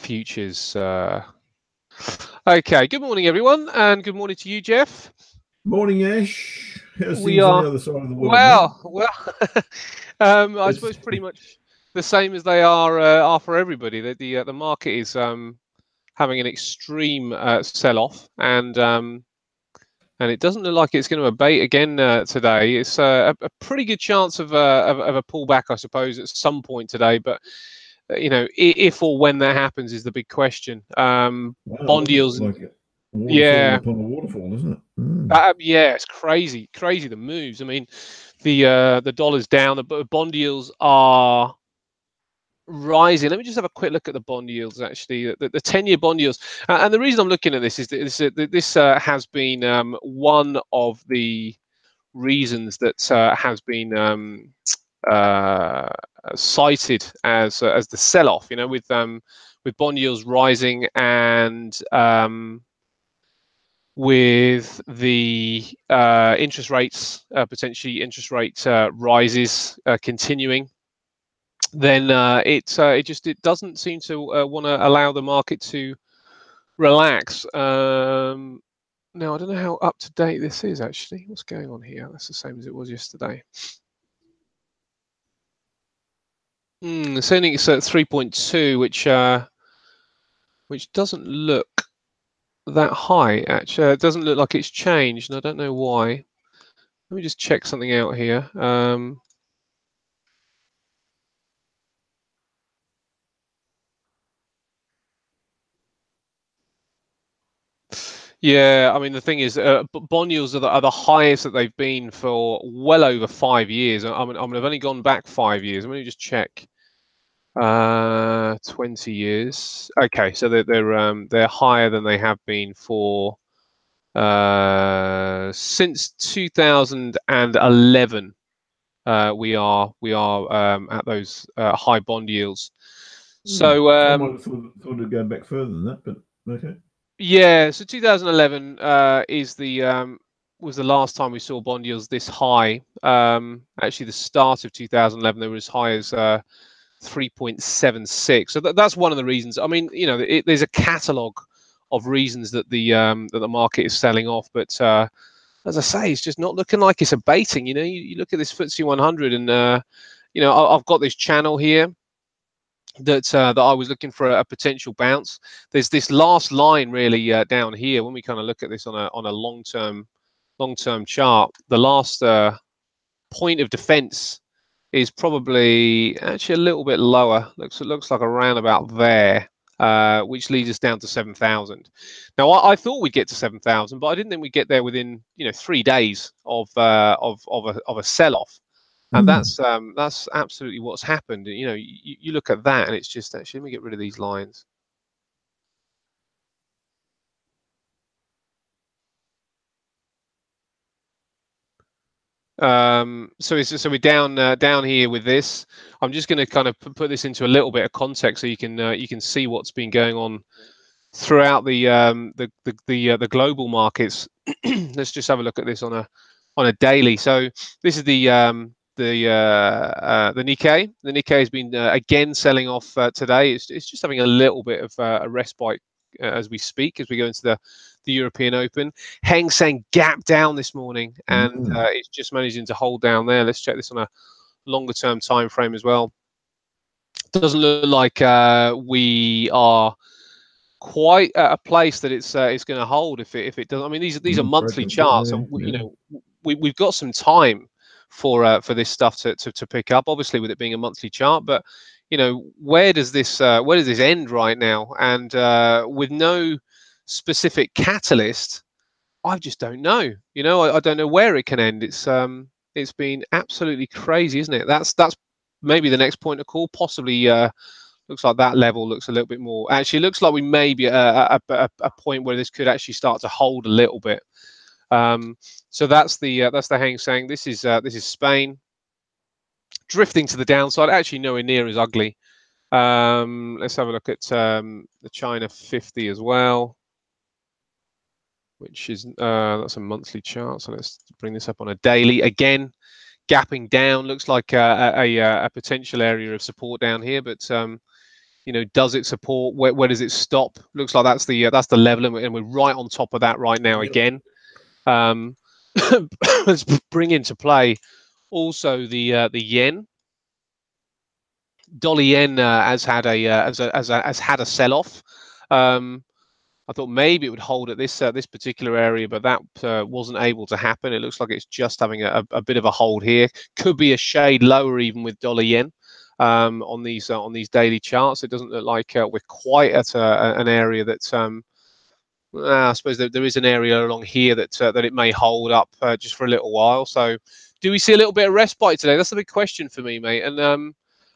futures. Okay, good morning, everyone, and good morning to you, Jeff. Morning, Ash. How's We things on are the other side of the world, mate? I suppose pretty much the same as they are for everybody. The market is having an extreme sell-off, and it doesn't look like it's going to abate again today. It's a pretty good chance of a pullback, I suppose, at some point today, but. If or when that happens is the big question. Wow, Bond yields, like a waterfall yeah, upon a waterfall, isn't it? yeah, it's crazy the moves. I mean, the dollar's down, the bond yields are rising. Let me just have a quick look at the bond yields. Actually, the 10-year bond yields, and the reason I'm looking at this is that this has been one of the reasons that has been cited as the sell-off. With bond yields rising and with the interest rates potentially interest rate rises continuing, then it doesn't seem to want to allow the market to relax. Now I don't know how up to date this is actually. What's going on here? That's the same as it was yesterday. It's saying it's at 3.2, which doesn't look that high. Actually, it doesn't look like it's changed, and I don't know why. Let me just check something out here. Yeah, I mean the thing is, bond yields are the highest that they've been for well over 5 years. I mean, I've only gone back 5 years. Let me just check. 20 years. Okay, so they're higher than they have been for since 2011. We are at those high bond yields. So I might have thought it'd go back further than that, but okay. yeah, so 2011 was the last time we saw bond yields this high. Actually, the start of 2011 they were as high as 3.76. So that's one of the reasons. I mean, there's a catalogue of reasons that the market is selling off, but as I say, it's just not looking like it's abating. You look at this FTSE 100, and I've got this channel here that I was looking for a potential bounce. There's this last line really down here. When we kind of look at this on a long-term chart, the last point of defense is probably actually a little bit lower. It looks like around about there, which leads us down to 7,000. Now I thought we'd get to 7,000, but I didn't think we'd get there within 3 days of a sell-off. And that's absolutely what's happened. You look at that, and it's just actually. Let me get rid of these lines. So we're down here with this. I'm just going to kind of put this into a little bit of context so you can see what's been going on throughout the global markets. Let's just have a look at this on a daily. So this is the Nikkei. The Nikkei has been again selling off today. It's just having a little bit of a respite as we speak, as we go into the European Open. Hang Seng gap down this morning, and it's just managing to hold down there. Let's check this on a longer term time frame as well. Doesn't look like we are quite at a place that it's going to hold if it does. I mean, these are monthly charts, and we've got some time for this stuff to pick up. Obviously, with it being a monthly chart, but where does this end right now? And with no specific catalyst, I just don't know. I don't know where it can end. It's been absolutely crazy, isn't it? That's maybe the next point of call. Possibly looks like that level looks a little bit more. Actually, looks like we may be at a point where this could actually start to hold a little bit. So that's the Hang Seng. This is Spain drifting to the downside. Actually, nowhere near as ugly. Let's have a look at the China 50 as well, which is that's a monthly chart. So let's bring this up on a daily. Again, gapping down. Looks like a potential area of support down here, but does it support? Where does it stop? Looks like that's the level, and we're right on top of that right now again. Let's bring into play also the yen. Dollar yen has had a sell-off. I thought maybe it would hold at this particular area, but that wasn't able to happen. It looks like it's just having a bit of a hold here. Could be a shade lower even with dollar yen on these daily charts. It doesn't look like we're quite at an area that I suppose there is an area along here that it may hold up just for a little while. So, do we see a little bit of respite today? That's the big question for me, mate. And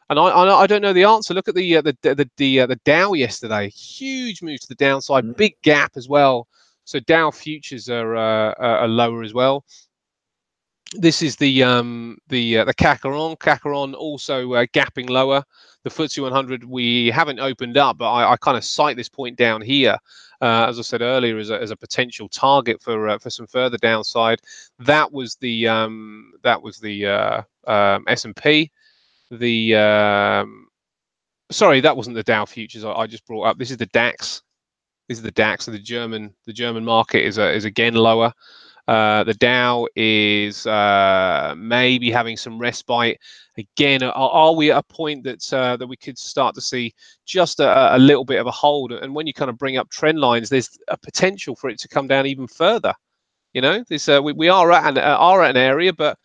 I don't know the answer. Look at the Dow yesterday. Huge move to the downside, big gap as well. So Dow futures are lower as well. This is the Kakaron. Kakaron also gapping lower. The FTSE 100 we haven't opened up, but I kind of cite this point down here, as I said earlier, as a potential target for some further downside. That was the S&P. Sorry, that wasn't the Dow futures I just brought up. This is the DAX. This is the DAX. So the German market is again lower. The Dow is maybe having some respite. Again, are we at a point that we could start to see just a little bit of a hold? And when you kind of bring up trend lines, there's a potential for it to come down even further. This we are at an area, but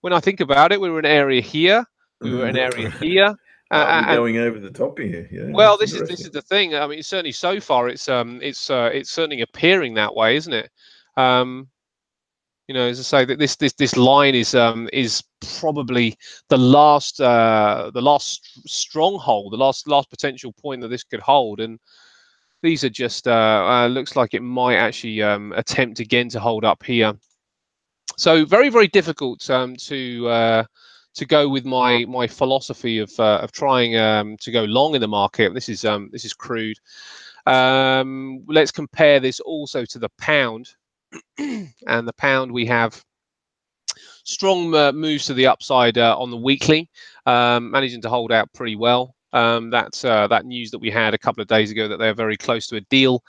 when I think about it, we were in an area here. We were in an area here. Going over the top here. Yeah. Well, this is the thing. I mean, certainly so far, it's certainly appearing that way, isn't it? As I say, that this line is probably the last stronghold, the last potential point that this could hold, and these are just looks like it might actually attempt again to hold up here. So very, very difficult to go with my philosophy of trying to go long in the market. This is crude. Let's compare this also to the pound. And the pound, we have strong moves to the upside on the weekly, managing to hold out pretty well. That's that news that we had a couple of days ago that they're very close to a deal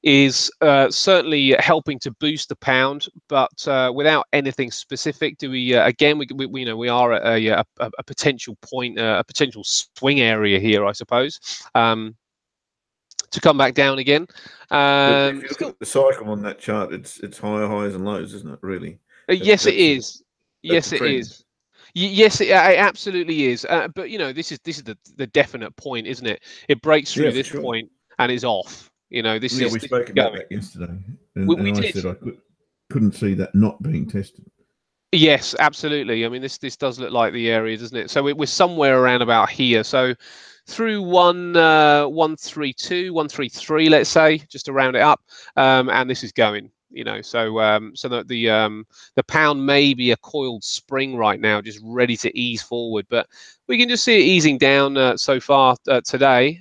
is certainly helping to boost the pound, but without anything specific. Do we again? We are at a potential point, a potential swing area here, I suppose. To come back down again. If you look at the cycle on that chart, it's higher highs and lows, isn't it? Really? Yes, it is. Yes, it is. Yes, it absolutely is. But this is the definite point, isn't it? It breaks through this point and is off. This is. We spoke about that yesterday, and I said I couldn't see that not being tested. Yes, absolutely. I mean, this does look like the area, doesn't it? So we're somewhere around about here. So through 132, 133, let's say, just to round it up, and this is going. So that the pound may be a coiled spring right now, just ready to ease forward. But we can just see it easing down so far today.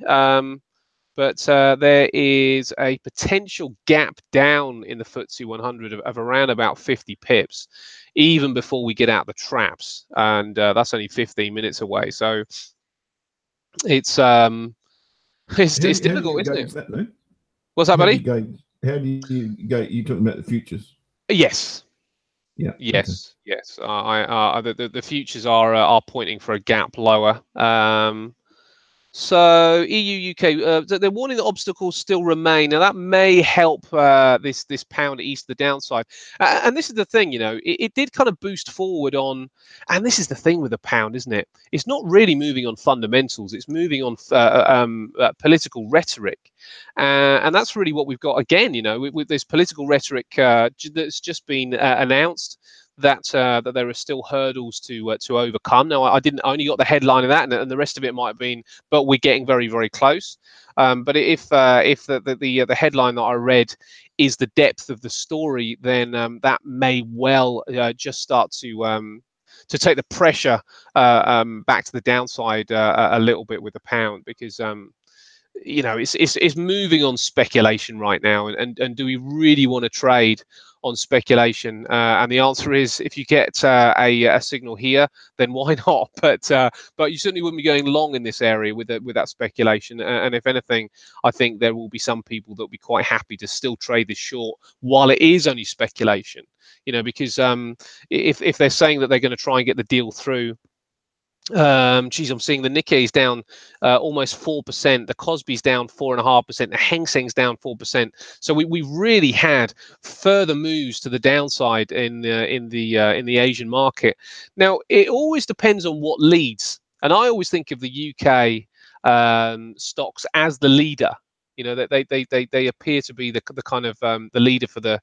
But there is a potential gap down in the FTSE 100 of around about 50 pips, even before we get out the traps, and that's only 15 minutes away. So it's difficult, isn't it? That, What's that, buddy? How do you go? You talking about the futures? Yes. Yeah. Yes. Okay. Yes. The futures are pointing for a gap lower. So EU, UK, they're warning that obstacles still remain. Now that may help this pound ease the downside. And this is the thing, it did kind of boost forward on. And this is the thing with the pound, isn't it? It's not really moving on fundamentals. It's moving on political rhetoric, and that's really what we've got again. With this political rhetoric that's just been announced. That there are still hurdles to overcome. Now, I only got the headline of that, and the rest of it might have been, but we're getting very, very close. But if the headline that I read is the depth of the story, then that may well just start to take the pressure back to the downside a little bit with the pound, because it's moving on speculation right now, and do we really want to trade on speculation? And the answer is, if you get a signal here, then why not? But you certainly wouldn't be going long in this area with that speculation. And if anything, I think there will be some people that will be quite happy to still trade this short while it is only speculation. Because if they're saying that they're going to try and get the deal through. Geez, I'm seeing the Nikkei's down almost 4%, the Kospi's down 4.5%, the Hang Seng's down 4%. So we've really had further moves to the downside in the Asian market. Now it always depends on what leads, and I always think of the UK stocks as the leader. That they appear to be the kind of the leader for the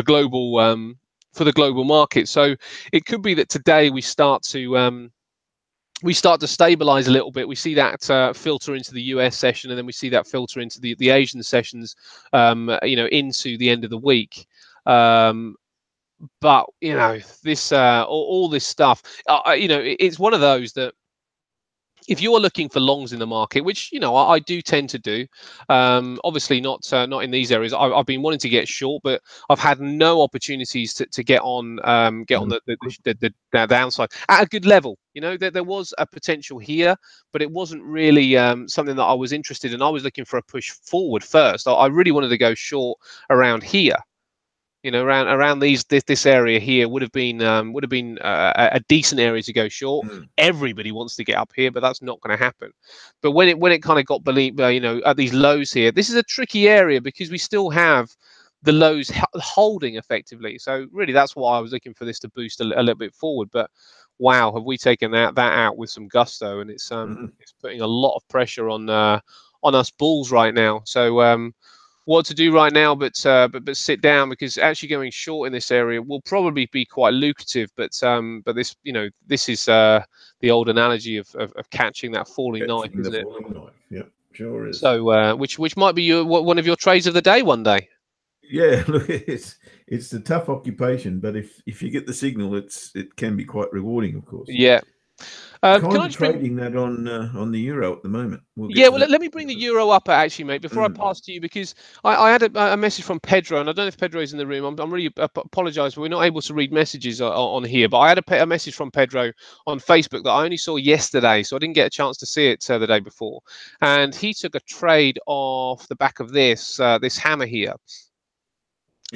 global market. So it could be that today we start to stabilize a little bit. We see that filter into the US session, and then we see that filter into the Asian sessions, into the end of the week. But this all this stuff, it's one of those that, if you are looking for longs in the market, which I do tend to do, obviously not in these areas. I've been wanting to get short, but I've had no opportunities to get on the downside at a good level. There was a potential here, but it wasn't really something that I was interested in. I was looking for a push forward first. I really wanted to go short around here. Around this area here would have been a decent area to go short. Everybody wants to get up here, but that's not going to happen. But when it kind of got at these lows here, this is a tricky area because we still have the lows holding effectively. So really, that's why I was looking for this to boost a little bit forward. But wow, have we taken that out with some gusto, and it's putting a lot of pressure on us bulls right now. So what to do right now, but sit down, because actually going short in this area will probably be quite lucrative. But this this is the old analogy of catching that falling knife, isn't it? Falling knife. Yeah, sure is. So which might be one of your trades of the day one day. Yeah, look, it's a tough occupation, but if you get the signal, it can be quite rewarding, of course. Yeah. Kind of trading that on the euro at the moment. Let me bring the euro up, actually, mate, before I pass to you, because I had a message from Pedro, and I don't know if Pedro's in the room. I'm really apologise, but we're not able to read messages on here. But I had a message from Pedro on Facebook that I only saw yesterday, so I didn't get a chance to see it the day before. And he took a trade off the back of this hammer here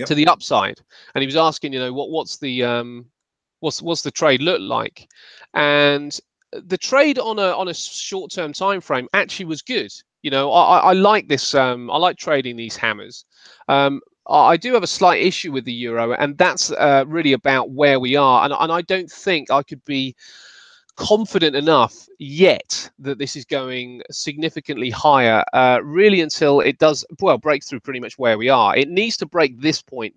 to the upside, and he was asking, what's the trade look like, and the trade on a short-term time frame actually was good. I like this. I like trading these hammers. I do have a slight issue with the euro, and that's really about where we are. And I don't think I could be confident enough yet that this is going significantly higher, really, until it does break through pretty much where we are. It needs to break this point,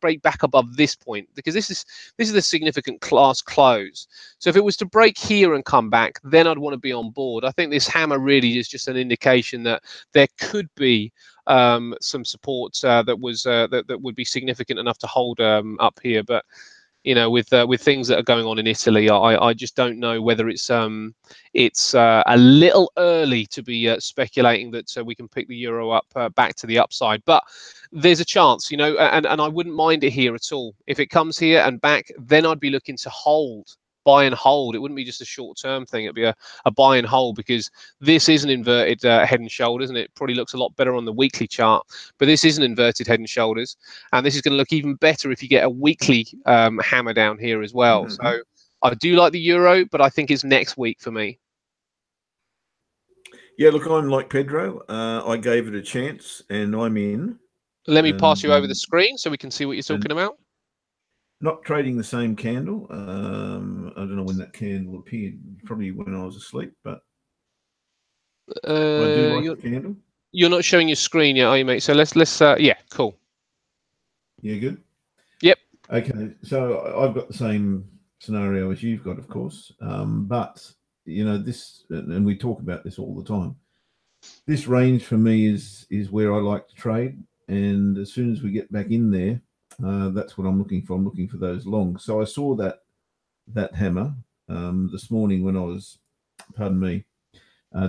break back above this point, because this is a significant class close. So if it was to break here and come back, then I'd want to be on board. I think this hammer really is just an indication that there could be some support that would be significant enough to hold up here. But with things that are going on in Italy, I just don't know whether it's a little early to be speculating that we can pick the euro up back to the upside. But there's a chance, and I wouldn't mind it here at all. If it comes here and back, then I'd be looking to buy and hold. It wouldn't be just a short-term thing. It'd be a buy and hold, because this is an inverted head and shoulders, and it probably looks a lot better on the weekly chart. But this is an inverted head and shoulders, and this is going to look even better if you get a weekly hammer down here as well. So I do like the euro, but I think it's next week for me. Yeah, look, I'm like Pedro. I gave it a chance, and I'm in. Let me pass you over the screen so we can see what you're talking about. Not trading the same candle. I don't know when that candle appeared. Probably when I was asleep, but I do like the candle. You're not showing your screen yet, are you, mate? So let's yeah, cool. Yeah, good. Yep. Okay, so I've got the same scenario as you've got, of course. But this, and we talk about this all the time. This range for me is where I like to trade, and as soon as we get back in there, that's what I'm looking for. I'm looking for those longs. So I saw that hammer this morning when I was,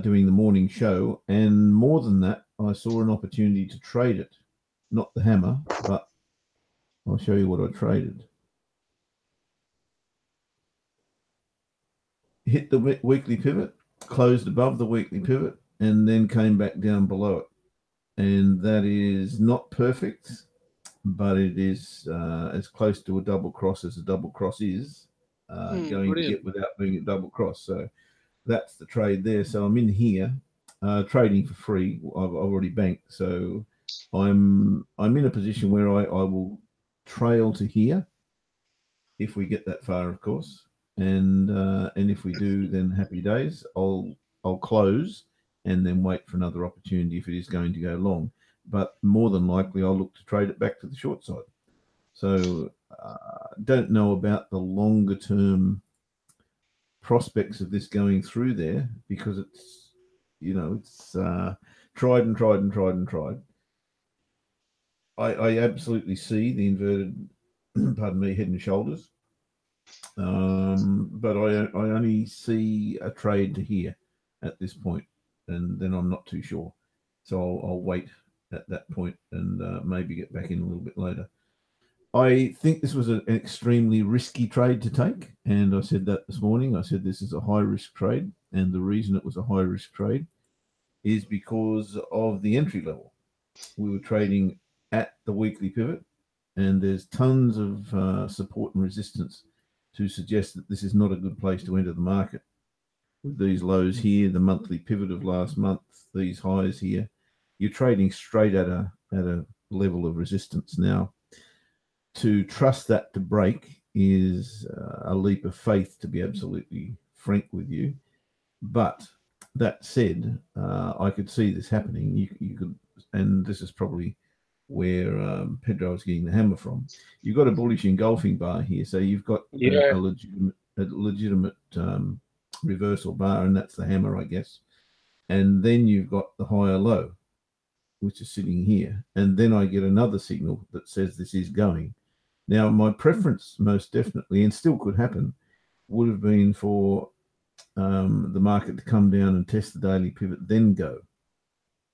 doing the morning show, and more than that, I saw an opportunity to trade it, not the hammer, but I'll show you what I traded. Hit the weekly pivot, closed above the weekly pivot, and then came back down below it. And that is not perfect, but it is as close to a double cross as a double cross is going to get without being a double cross. So that's the trade there. So I'm in here trading for free. I've already banked, so I'm in a position where I will trail to here if we get that far, of course. And if we do, then happy days. I'll close and then wait for another opportunity if it is going to go long. But more than likely, I'll look to trade it back to the short side. So don't know about the longer term prospects of this going through there, because it's tried and tried and tried and tried. I absolutely see the inverted, pardon me, head and shoulders. But I only see a trade to here at this point, and then I'm not too sure. So I'll wait at that point and maybe get back in a little bit later. I think this was an extremely risky trade to take, and I said that this morning. I said this is a high-risk trade, and the reason it was a high-risk trade is because of the entry level. We were trading at the weekly pivot, and there's tons of support and resistance to suggest that this is not a good place to enter the market. With these lows here, the monthly pivot of last month, these highs here, you're trading straight at a level of resistance. Now, to trust that to break is a leap of faith, to be absolutely frank with you. But that said, I could see this happening. You could, and this is probably where Pedro was getting the hammer from. You've got a bullish engulfing bar here, so you've got a legitimate reversal bar, and that's the hammer, I guess. And then you've got the higher low, which is sitting here, and then I get another signal that says this is going. Now, my preference, most definitely, and still could happen, would have been for the market to come down and test the daily pivot, then go.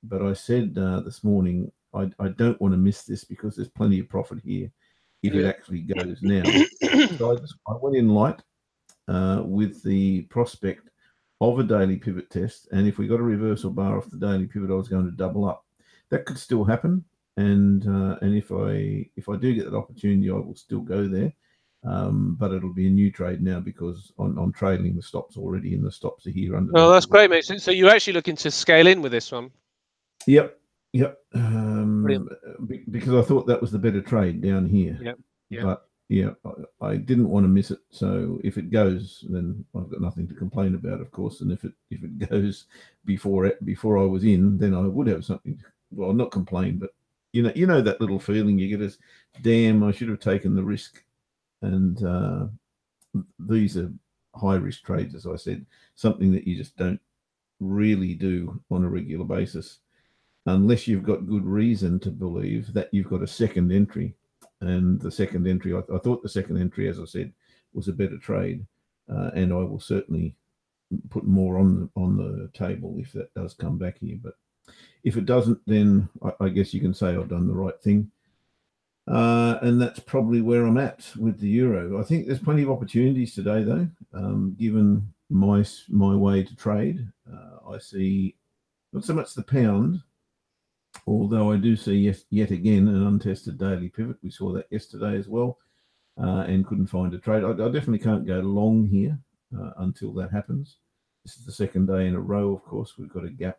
But I said this morning, I don't want to miss this because there's plenty of profit here if it actually goes now. So I went in light with the prospect of a daily pivot test, and if we got a reversal bar off the daily pivot, I was going to double up. That could still happen. And if I do get that opportunity, I will still go there, but it'll be a new trade now because I'm trading the stops already, and the stops are here under. Oh, that's great, mate. So you're actually looking to scale in with this one? Yep. Because I thought that was the better trade down here. Yep. But yeah, I didn't want to miss it. So if it goes, then I've got nothing to complain about, of course. And if it goes before I was in, then I would have something. Well, not complain, but you know that little feeling you get is, damn, I should have taken the risk. And these are high risk trades, as I said, something that you just don't really do on a regular basis, unless you've got good reason to believe that you've got a second entry. And the second entry, I thought the second entry, as I said, was a better trade, and I will certainly put more on the table if that does come back here. But if it doesn't, then I guess you can say I've done the right thing. And that's probably where I'm at with the euro. I think there's plenty of opportunities today, though, given my way to trade. I see not so much the pound, although I do see yet again an untested daily pivot. We saw that yesterday as well, and couldn't find a trade. I definitely can't go long here until that happens. This is the second day in a row, of course. We've got a gap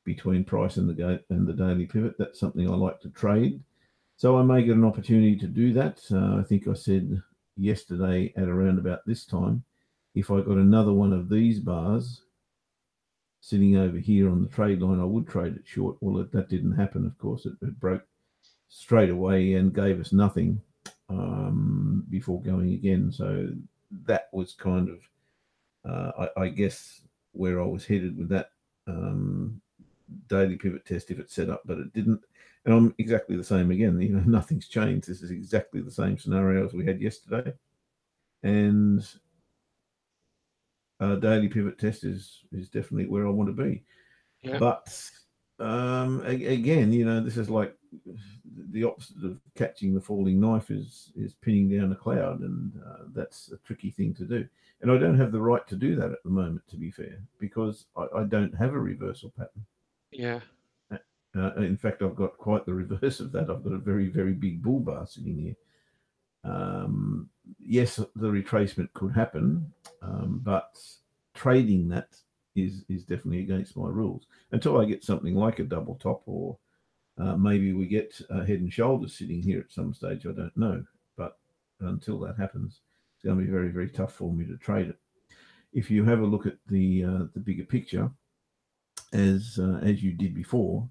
between price and the daily pivot. That's something I like to trade. So I may get an opportunity to do that. I think I said yesterday at around about this time, if I got another one of these bars sitting over here on the trade line, I would trade it short. Well, that didn't happen, of course. It broke straight away and gave us nothing before going again. So that was kind of, I guess, where I was headed with that daily pivot test if it's set up, but it didn't. And I'm exactly the same again. Nothing's changed. This is exactly the same scenario as we had yesterday. And daily pivot test is definitely where I want to be. Yeah. But Again, you know, this is like the opposite of catching the falling knife is pinning down a cloud, and that's a tricky thing to do. And I don't have the right to do that at the moment, to be fair, because I don't have a reversal pattern. Yeah. In fact, I've got quite the reverse of that. I've got a very, very big bull bar sitting here. Yes, the retracement could happen, but trading that is definitely against my rules until I get something like a double top, or maybe we get Head and Shoulders sitting here at some stage. I don't know, but until that happens, it's going to be very, very tough for me to trade it. If you have a look at the bigger picture, as you did before,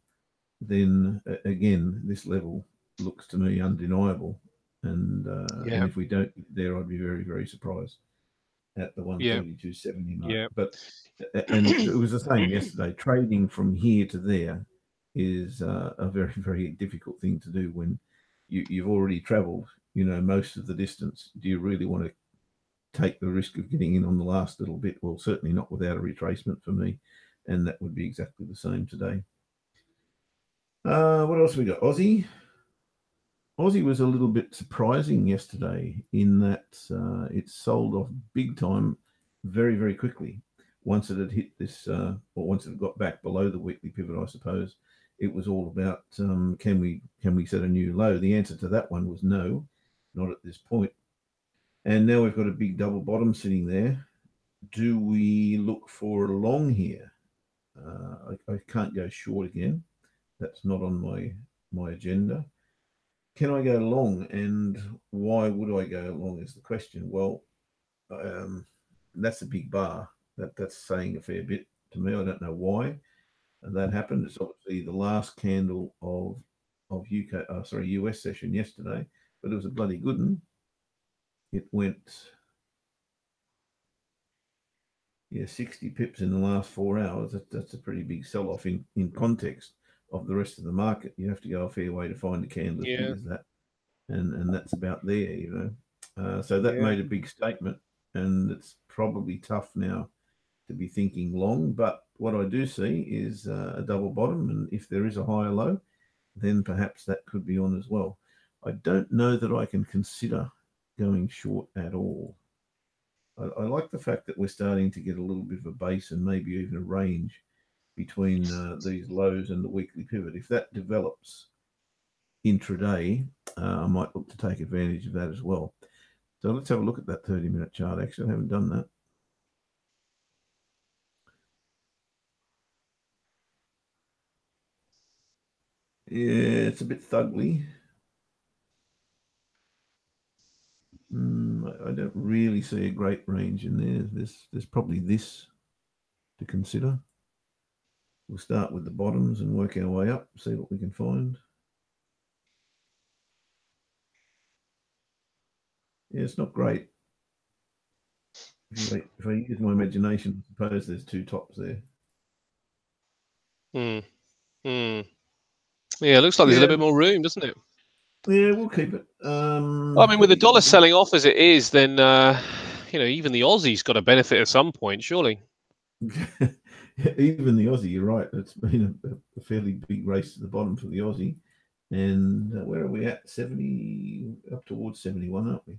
then again this level looks to me undeniable, and if we don't get there, I'd be very, very surprised at the 132.70 mark. Yeah. But and it was the same yesterday. Trading from here to there is a very, very difficult thing to do when you've already traveled, you know, most of the distance. Do you really want to take the risk of getting in on the last little bit? Well, certainly not without a retracement for me, and that would be exactly the same today. What else we got? Aussie was a little bit surprising yesterday in that it sold off big time very, very quickly. Once it had hit this, or once it got back below the weekly pivot, I suppose, it was all about can we set a new low? The answer to that one was no, not at this point. And now we've got a big double bottom sitting there. Do we look for a long here? I can't go short again. That's not on my agenda. Can I go long, and why would I go long is the question. Well, that's a big bar. That's saying a fair bit to me. I don't know why that happened. It's obviously the last candle of US session yesterday, but it was a bloody good one. It went 60 pips in the last 4 hours. That's a pretty big sell-off in context of the rest of the market. You have to go a fair way to find a candle as big as that, and that's about there, you know. So that made a big statement, and it's probably tough now to be thinking long. But what I do see is a double bottom, and if there is a higher low, then perhaps that could be on as well. I don't know that I can consider going short at all. I like the fact that we're starting to get a little bit of a base and maybe even a range between these lows and the weekly pivot. If that develops intraday, I might look to take advantage of that as well. So let's have a look at that 30-minute chart. Actually, I haven't done that. Yeah, it's a bit thugly. I don't really see a great range in there. There's probably this to consider. We'll start with the bottoms and work our way up, see what we can find. Yeah, it's not great. If I use my imagination, I suppose there's two tops there. Yeah, it looks like there's a little bit more room, doesn't it? Yeah, we'll keep it. I mean, with the dollar selling off as it is, then you know, even the Aussie's got a benefit at some point, surely. Even the Aussie, you're right. It's been a fairly big race to the bottom for the Aussie. And where are we at? 70, up towards 71, aren't we?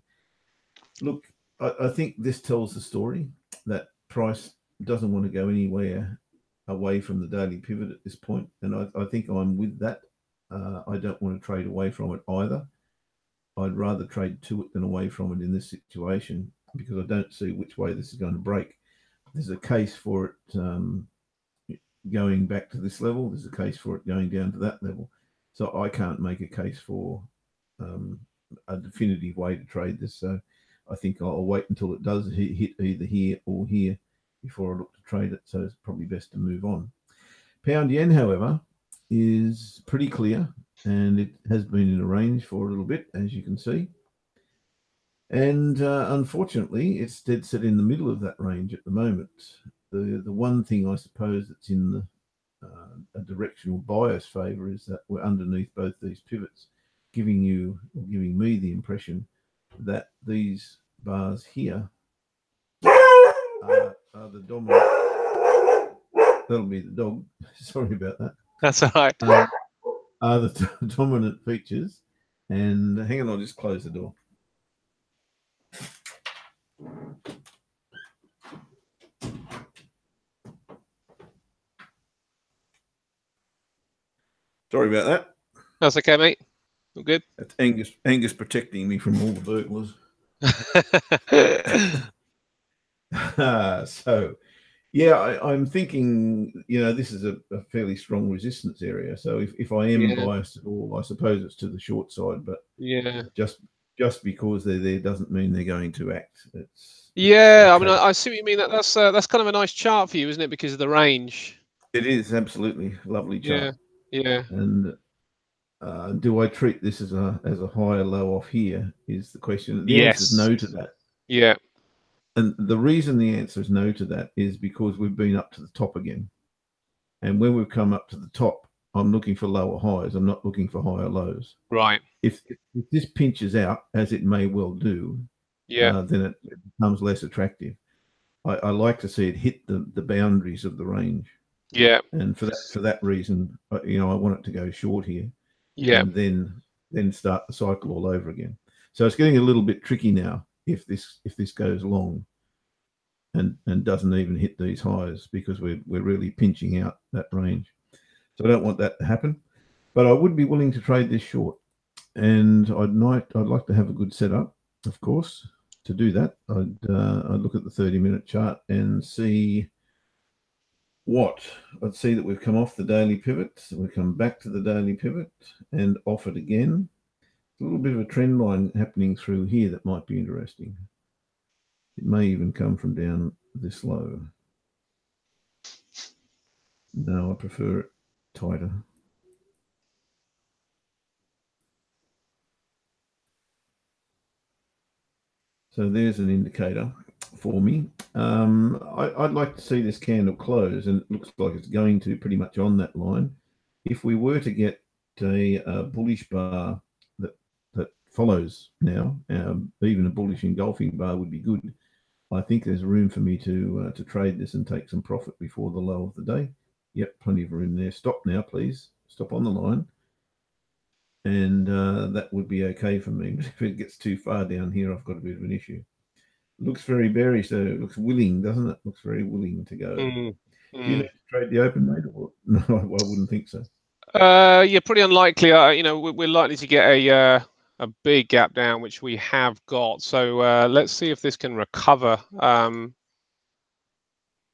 Look, I think this tells the story that price doesn't want to go anywhere away from the daily pivot at this point. And I think I'm with that. I don't want to trade away from it either. I'd rather trade to it than away from it in this situation, because I don't see which way this is going to break. There's a case for it going back to this level. There's a case for it going down to that level. So I can't make a case for a definitive way to trade this. So I think I'll wait until it does hit either here or here before I look to trade it. So it's probably best to move on. Pound yen, however, is pretty clear, and it has been in a range for a little bit, as you can see. And unfortunately, it's dead set in the middle of that range at the moment. The one thing I suppose that's in the a directional bias favour is that we're underneath both these pivots, giving me the impression that these bars here are the dominant. That'll be the dog. Sorry about that. That's all right. Are the dominant features. And hang on, I'll just close the door. Sorry about that. That's okay, mate. All good. That's Angus protecting me from all the burglars. So, yeah, I'm thinking, this is a fairly strong resistance area. So if I am biased at all, I suppose it's to the short side. But yeah, just because they're there doesn't mean they're going to act. I mean, I see what you mean. That's kind of a nice chart for you, isn't it? Because of the range. It is absolutely lovely chart. Yeah. And do I treat this as a higher low off here? Is the question. The answer is no to that. Yeah. And the reason the answer is no to that is because we've been up to the top again. And when we've come up to the top, I'm looking for lower highs. I'm not looking for higher lows. Right. If this pinches out, as it may well do, then it becomes less attractive. I like to see it hit the boundaries of the range. Yeah. And for that reason, I want it to go short here. Yeah. And then start the cycle all over again. So it's getting a little bit tricky now if this goes long and doesn't even hit these highs, because we're really pinching out that range. So I don't want that to happen. But I would be willing to trade this short. And I'd like to have a good setup, of course. To do that, I'd look at the 30-minute chart and see I'd see that we've come off the daily pivot. So we come back to the daily pivot and off it again. A little bit of a trend line happening through here that might be interesting. It may even come from down this low. No, I prefer it tighter. So there's an indicator for me. I'd like to see this candle close, and it looks like it's going to pretty much on that line. If we were to get a bullish bar that follows now, even a bullish engulfing bar would be good. I think there's room for me to trade this and take some profit before the low of the day. Yep, plenty of room there. Stop now, please. Stop on the line. And that would be okay for me. But if it gets too far down here, I've got a bit of an issue. It looks very bearish, though. It looks willing, doesn't it? Looks very willing to go. Do you need to trade the open, mate? Or no, I wouldn't think so. Yeah, pretty unlikely. We're likely to get a big gap down, which we have got. So let's see if this can recover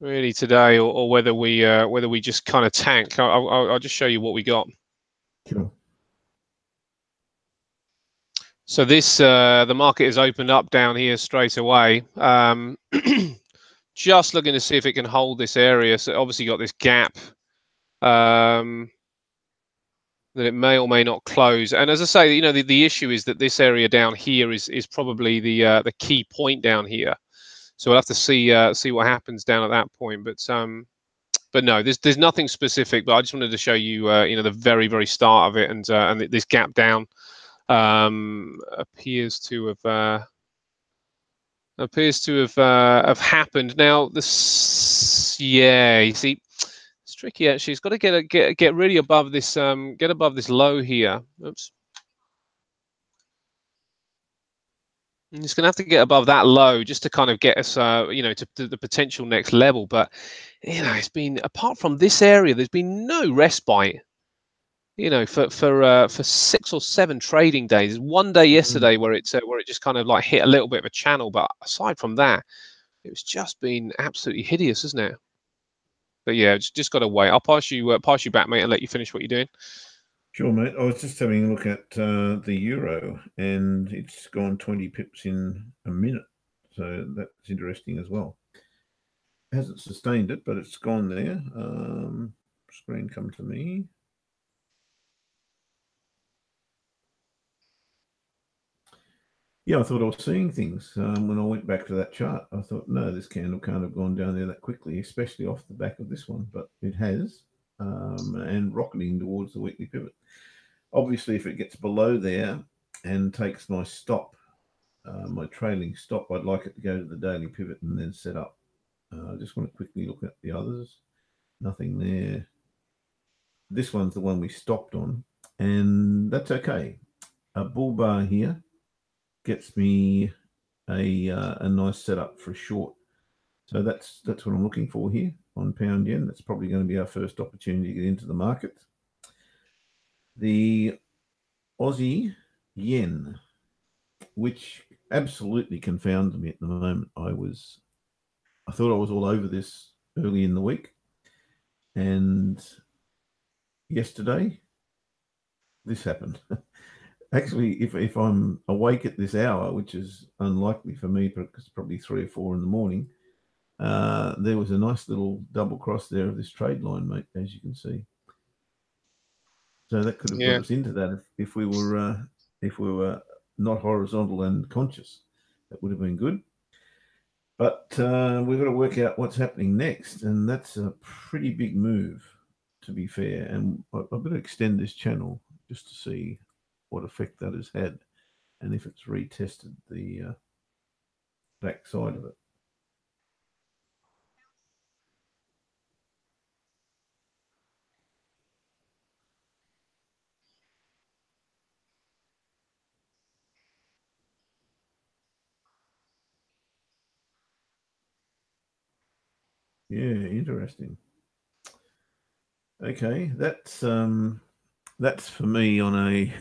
really today, or whether we just kind of tank. I'll just show you what we got. Sure. So this the market has opened up down here straight away. Just looking to see if it can hold this area. So obviously got this gap that it may or may not close. And as I say, the issue is that this area down here is probably the key point down here. So we'll have to see what happens down at that point. But no, there's nothing specific. But I just wanted to show you the very, very start of it, and this gap down appears to have happened. Now this, you see, it's tricky actually. It's got to get really above this get above this low here. Oops. And it's going to have to get above that low just to kind of get us to the potential next level. But it's been, apart from this area, there's been no respite. For 6 or 7 trading days. One day yesterday where it just kind of like hit a little bit of a channel, but aside from that, it's just been absolutely hideous, isn't it? But yeah, just got to wait. I'll pass you back, mate, and let you finish what you're doing. Sure, mate. I was just having a look at the euro, and it's gone 20 pips in a minute, so that's interesting as well. It hasn't sustained it, but it's gone there. Screen come to me. Yeah, I thought I was seeing things when I went back to that chart. I thought, no, this candle can't have gone down there that quickly, especially off the back of this one, but it has, and rocketing towards the weekly pivot. Obviously, if it gets below there and takes my stop, my trailing stop, I'd like it to go to the daily pivot and then set up. I just want to quickly look at the others. Nothing there. this one's the one we stopped on, and that's okay. A bull bar here gets me a nice setup for a short. So that's what I'm looking for here on pound yen. That's probably going to be our first opportunity to get into the market. The Aussie yen, which absolutely confounds me at the moment. I thought I was all over this early in the week, and yesterday this happened. Actually, if I'm awake at this hour, which is unlikely for me because it's probably 3 or 4 in the morning, there was a nice little double cross there of this trade line, mate, as you can see. So that could have got us into that if we were not horizontal and conscious. That would have been good. But we've got to work out what's happening next, and that's a pretty big move, to be fair. And I've got to extend this channel just to see what effect that has had, and if it's retested the back side of it. Yeah, interesting. Okay, that's for me on a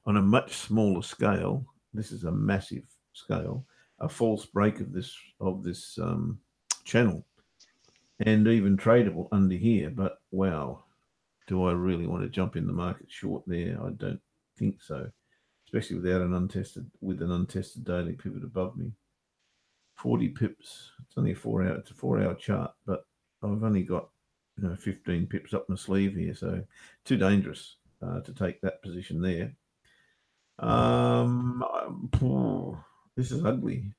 on a much smaller scale. This is a massive scale, a false break of this channel, and even tradable under here. But wow, do I really want to jump in the market short there? I don't think so, especially without an untested daily pivot above me. 40 pips. It's only it's a 4-hour chart, but I've only got 15 pips up my sleeve here, so too dangerous to take that position there. This is ugly.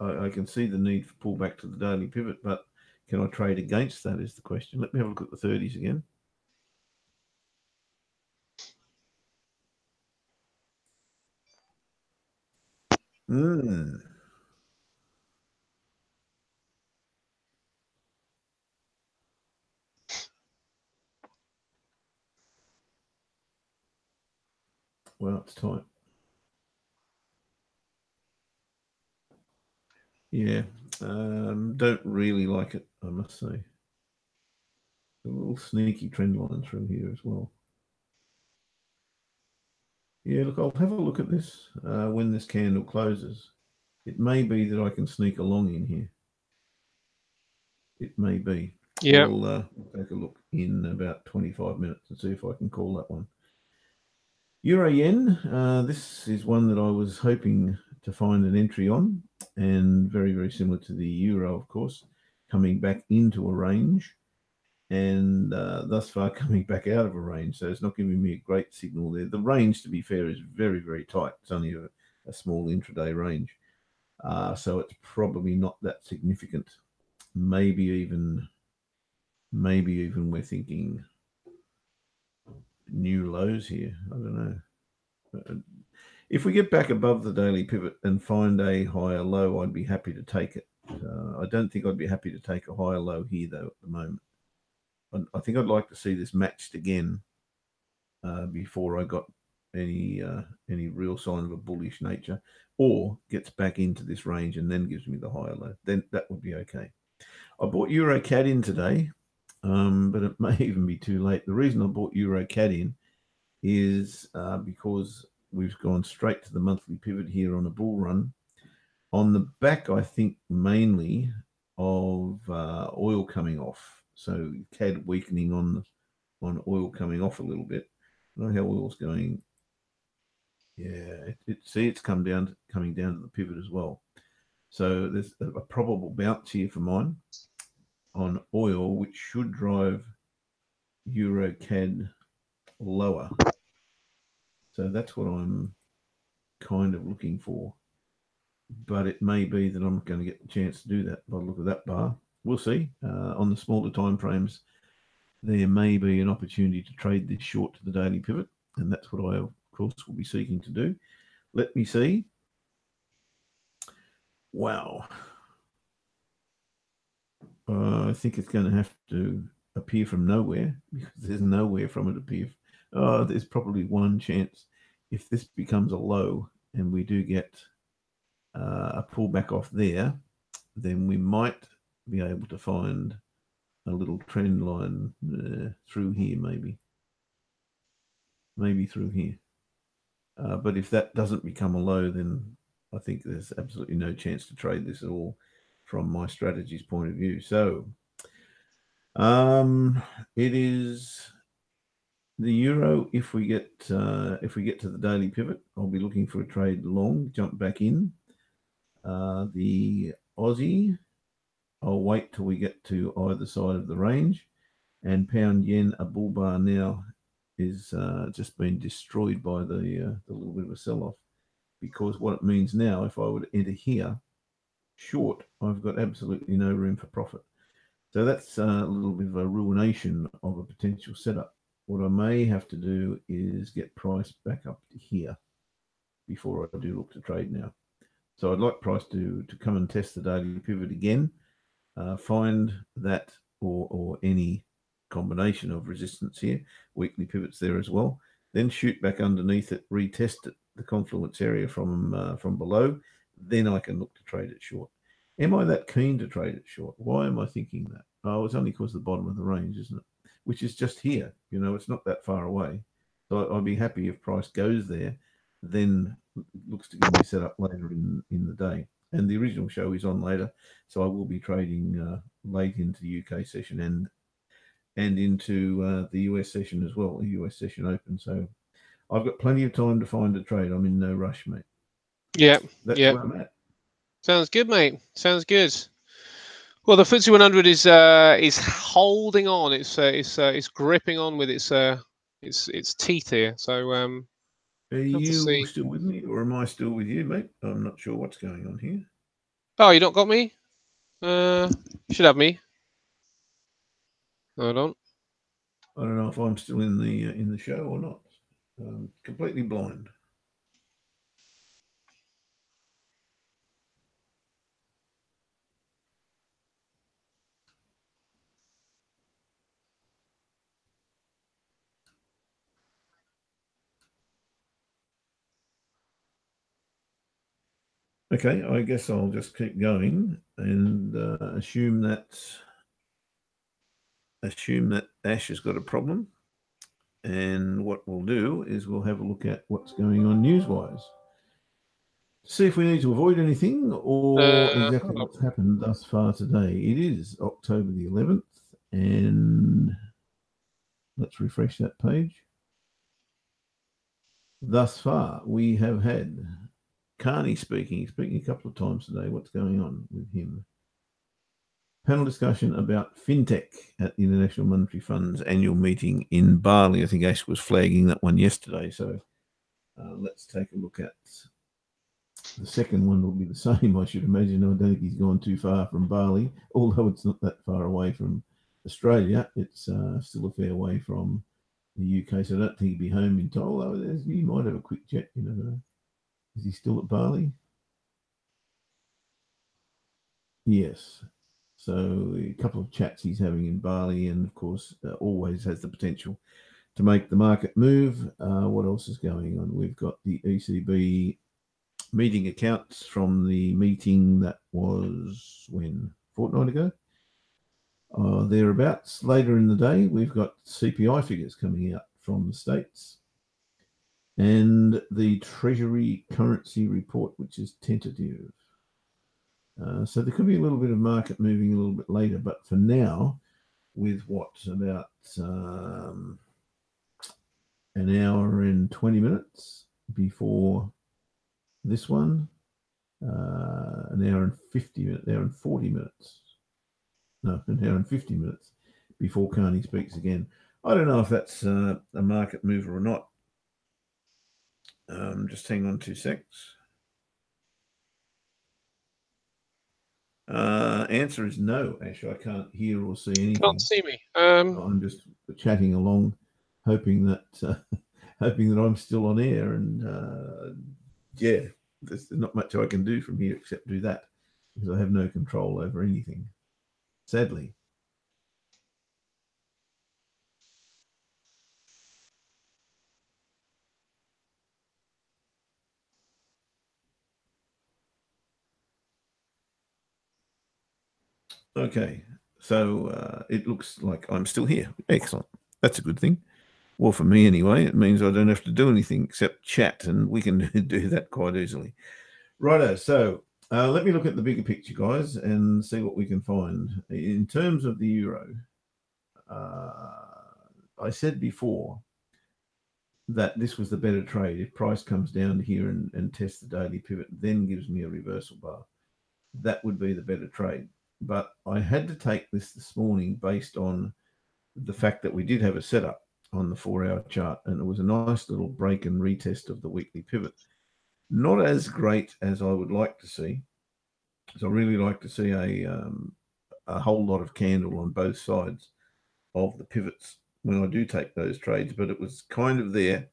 I can see the need for pullback to the daily pivot, but can I trade against that is the question. Let me have a look at the 30s again. Well, it's tight. Yeah, don't really like it, I must say. A little sneaky trend line through here as well. Yeah, look, I'll have a look at this when this candle closes. It may be that I can sneak along in here. It may be. Yeah. We'll take a look in about 25 minutes and see if I can call that one. Euro yen, this is one that I was hoping to find an entry on, and very, very similar to the euro, of course, coming back into a range, and thus far coming back out of a range. So it's not giving me a great signal there. The range, to be fair, is very, very tight. It's only a small intraday range. So it's probably not that significant. Maybe even we're thinking new lows here. I don't know. If we get back above the daily pivot and find a higher low, I'd be happy to take it. I don't think I'd be happy to take a higher low here, though, at the moment. I think I'd like to see this matched again before I got any real sign of a bullish nature, or gets back into this range and then gives me the higher low. Then that would be okay. I bought EuroCAD in today, but it may even be too late. The reason I bought EuroCAD in is because we've gone straight to the monthly pivot here on a bull run. On the back, I think mainly of oil coming off. So CAD weakening on oil coming off a little bit. I don't know how oil's going. Yeah, it's coming down to the pivot as well. So there's a probable bounce here for mine on oil, which should drive EuroCAD lower. So that's what I'm kind of looking for. But it may be that I'm going to get the chance to do that by the look of that bar. We'll see. On the smaller time frames, there may be an opportunity to trade this short to the daily pivot, and that's what I, of course, will be seeking to do. Let me see. Wow. I think it's going to have to appear from nowhere, because there's nowhere from it appear. Oh, there's probably one chance if this becomes a low and we do get a pullback off there, then we might be able to find a little trend line through here, maybe through here. But if that doesn't become a low, then I think there's absolutely no chance to trade this at all from my strategy's point of view. So it is the euro. If we get to the daily pivot, I'll be looking for a trade long, jump back in. The Aussie, I'll wait till we get to either side of the range. And pound yen, a bull bar now is just been destroyed by the little bit of a sell-off, because what it means now, if I were to enter here short, I've got absolutely no room for profit. So that's a little bit of a ruination of a potential setup. What I may have to do is get price back up to here before I do look to trade now. So I'd like price to come and test the daily pivot again, find that or any combination of resistance here, weekly pivots there as well, then shoot back underneath it, retest it, the confluence area from below, then I can look to trade it short. Am I that keen to trade it short? Why am I thinking that? Oh, it's only because the bottom of the range, isn't it? Which is just here. You know, it's not that far away. So I'd be happy if price goes there, then looks to give me a setup later in the day. And the original show is on later, so I will be trading late into the UK session and into the US session as well, the US session open. So I've got plenty of time to find a trade. I'm in no rush, mate. Yeah, that's where I'm at. Sounds good, mate. Sounds good. Well, the FTSE 100 is holding on. It's gripping on with its teeth here. So are you still with me, or am I still with you, mate? I'm not sure what's going on here. Oh, you not got me? You should have me. Hold on. I don't know if I'm still in the show or not. Completely blind. Okay, I guess I'll just keep going and assume that Ash has got a problem. And what we'll do is we'll have a look at what's going on news-wise. See if we need to avoid anything or exactly what's happened thus far today. It is October the 11th, and let's refresh that page. Thus far, we have had Carney speaking a couple of times today. What's going on with him? Panel discussion about fintech at the International Monetary Fund's annual meeting in Bali. I think Ash was flagging that one yesterday. So let's take a look at the second one. Will be the same, I should imagine. I don't think he's gone too far from Bali, although it's not that far away from Australia. It's still a fair way from the UK, so I don't think he'd be home in time. Although he might have a quick jet, you never know. Is he still at Bali? Yes. So a couple of chats he's having in Bali, and of course, always has the potential to make the market move. What else is going on? We've got the ECB meeting accounts from the meeting that was when? Fortnight ago? Thereabouts. Later in the day, we've got CPI figures coming out from the States and the Treasury currency report, which is tentative. So there could be a little bit of market moving a little bit later, but for now, with about an hour and 20 minutes before this one, an hour and 50 minutes, an hour and 40 minutes. No, an hour and 50 minutes before Carney speaks again. I don't know if that's a market mover or not. Just hang on 2 secs. Answer is no, Ash. I can't hear or see anything. Can't see me. I'm just chatting along, hoping that I'm still on air. And yeah, there's not much I can do from here except do that, because I have no control over anything, sadly. Okay, so it looks like I'm still here. Excellent. That's a good thing. Well, for me anyway, it means I don't have to do anything except chat, and we can do that quite easily. Righto, so let me look at the bigger picture, guys, and see what we can find. In terms of the euro, I said before that this was the better trade. If price comes down here and tests the daily pivot, then gives me a reversal bar, that would be the better trade. But I had to take this morning based on the fact that we did have a setup on the 4-hour chart, and it was a nice little break and retest of the weekly pivot. Not as great as I would like to see. So I really like to see a whole lot of candle on both sides of the pivots when I do take those trades, but it was kind of there,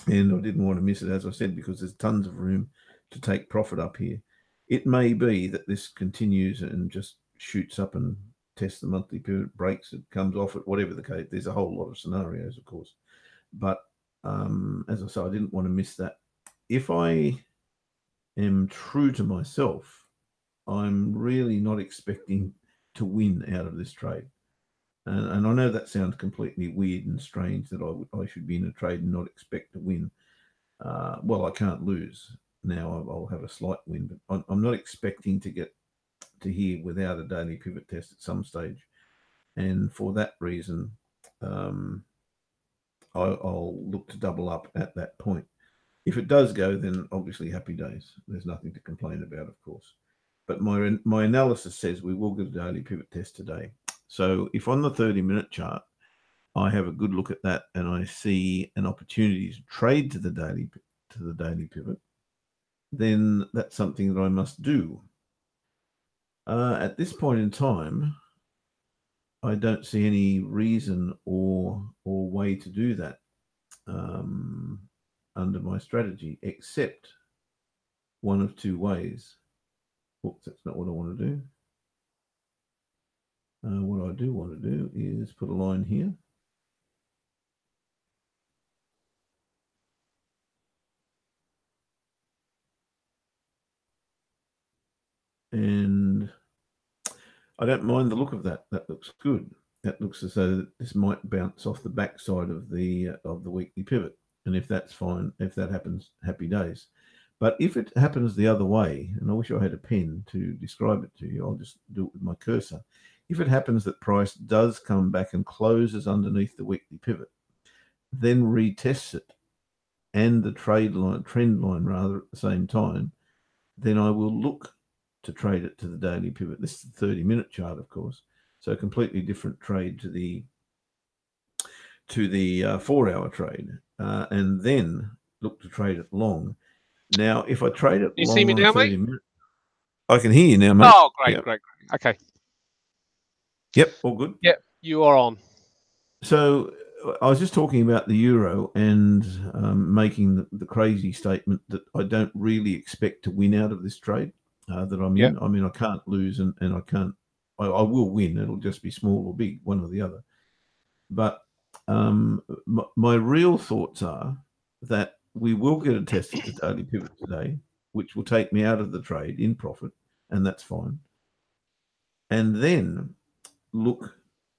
and I didn't want to miss it, as I said, because there's tons of room to take profit up here. It may be that this continues and just shoots up and tests the monthly pivot, breaks it, comes off it, whatever the case. There's a whole lot of scenarios, of course. But as I said, I didn't want to miss that. If I am true to myself, I'm really not expecting to win out of this trade. And I know that sounds completely weird and strange that I should be in a trade and not expect to win. Well, I can't lose. Now I'll have a slight win, but I'm not expecting to get to here without a daily pivot test at some stage. And for that reason, I'll look to double up at that point. If it does go, then obviously happy days. There's nothing to complain about, of course. But my analysis says we will get a daily pivot test today. So if on the 30-minute chart, I have a good look at that and I see an opportunity to trade to the daily pivot, then that's something that I must do. At this point in time, I don't see any reason or way to do that under my strategy, except one of two ways. Oops, that's not what I want to do. What I do want to do is put a line here. And I don't mind the look of that. That looks good. That looks as though this might bounce off the backside of the weekly pivot. And if that's fine, if that happens, happy days. But if it happens the other way, and I wish I had a pen to describe it to you, I'll just do it with my cursor. If it happens that price does come back and closes underneath the weekly pivot, then retests it and the trend line rather at the same time, then I will look to trade it to the daily pivot. This is the 30-minute chart, of course, so a completely different trade to the 4-hour trade, and then look to trade it long. Now, if I trade it You long see me on now, a 30 mate? minute, I can hear you now, mate. Oh, great, Yep. great. Okay. Yep, all good. Yep, you are on. So I was just talking about the euro and making the crazy statement that I don't really expect to win out of this trade that I'm in. I mean, I can't lose and I can't. I will win. It'll just be small or big, one or the other. But my real thoughts are that we will get a test at the daily pivot today, which will take me out of the trade in profit, and that's fine. And then look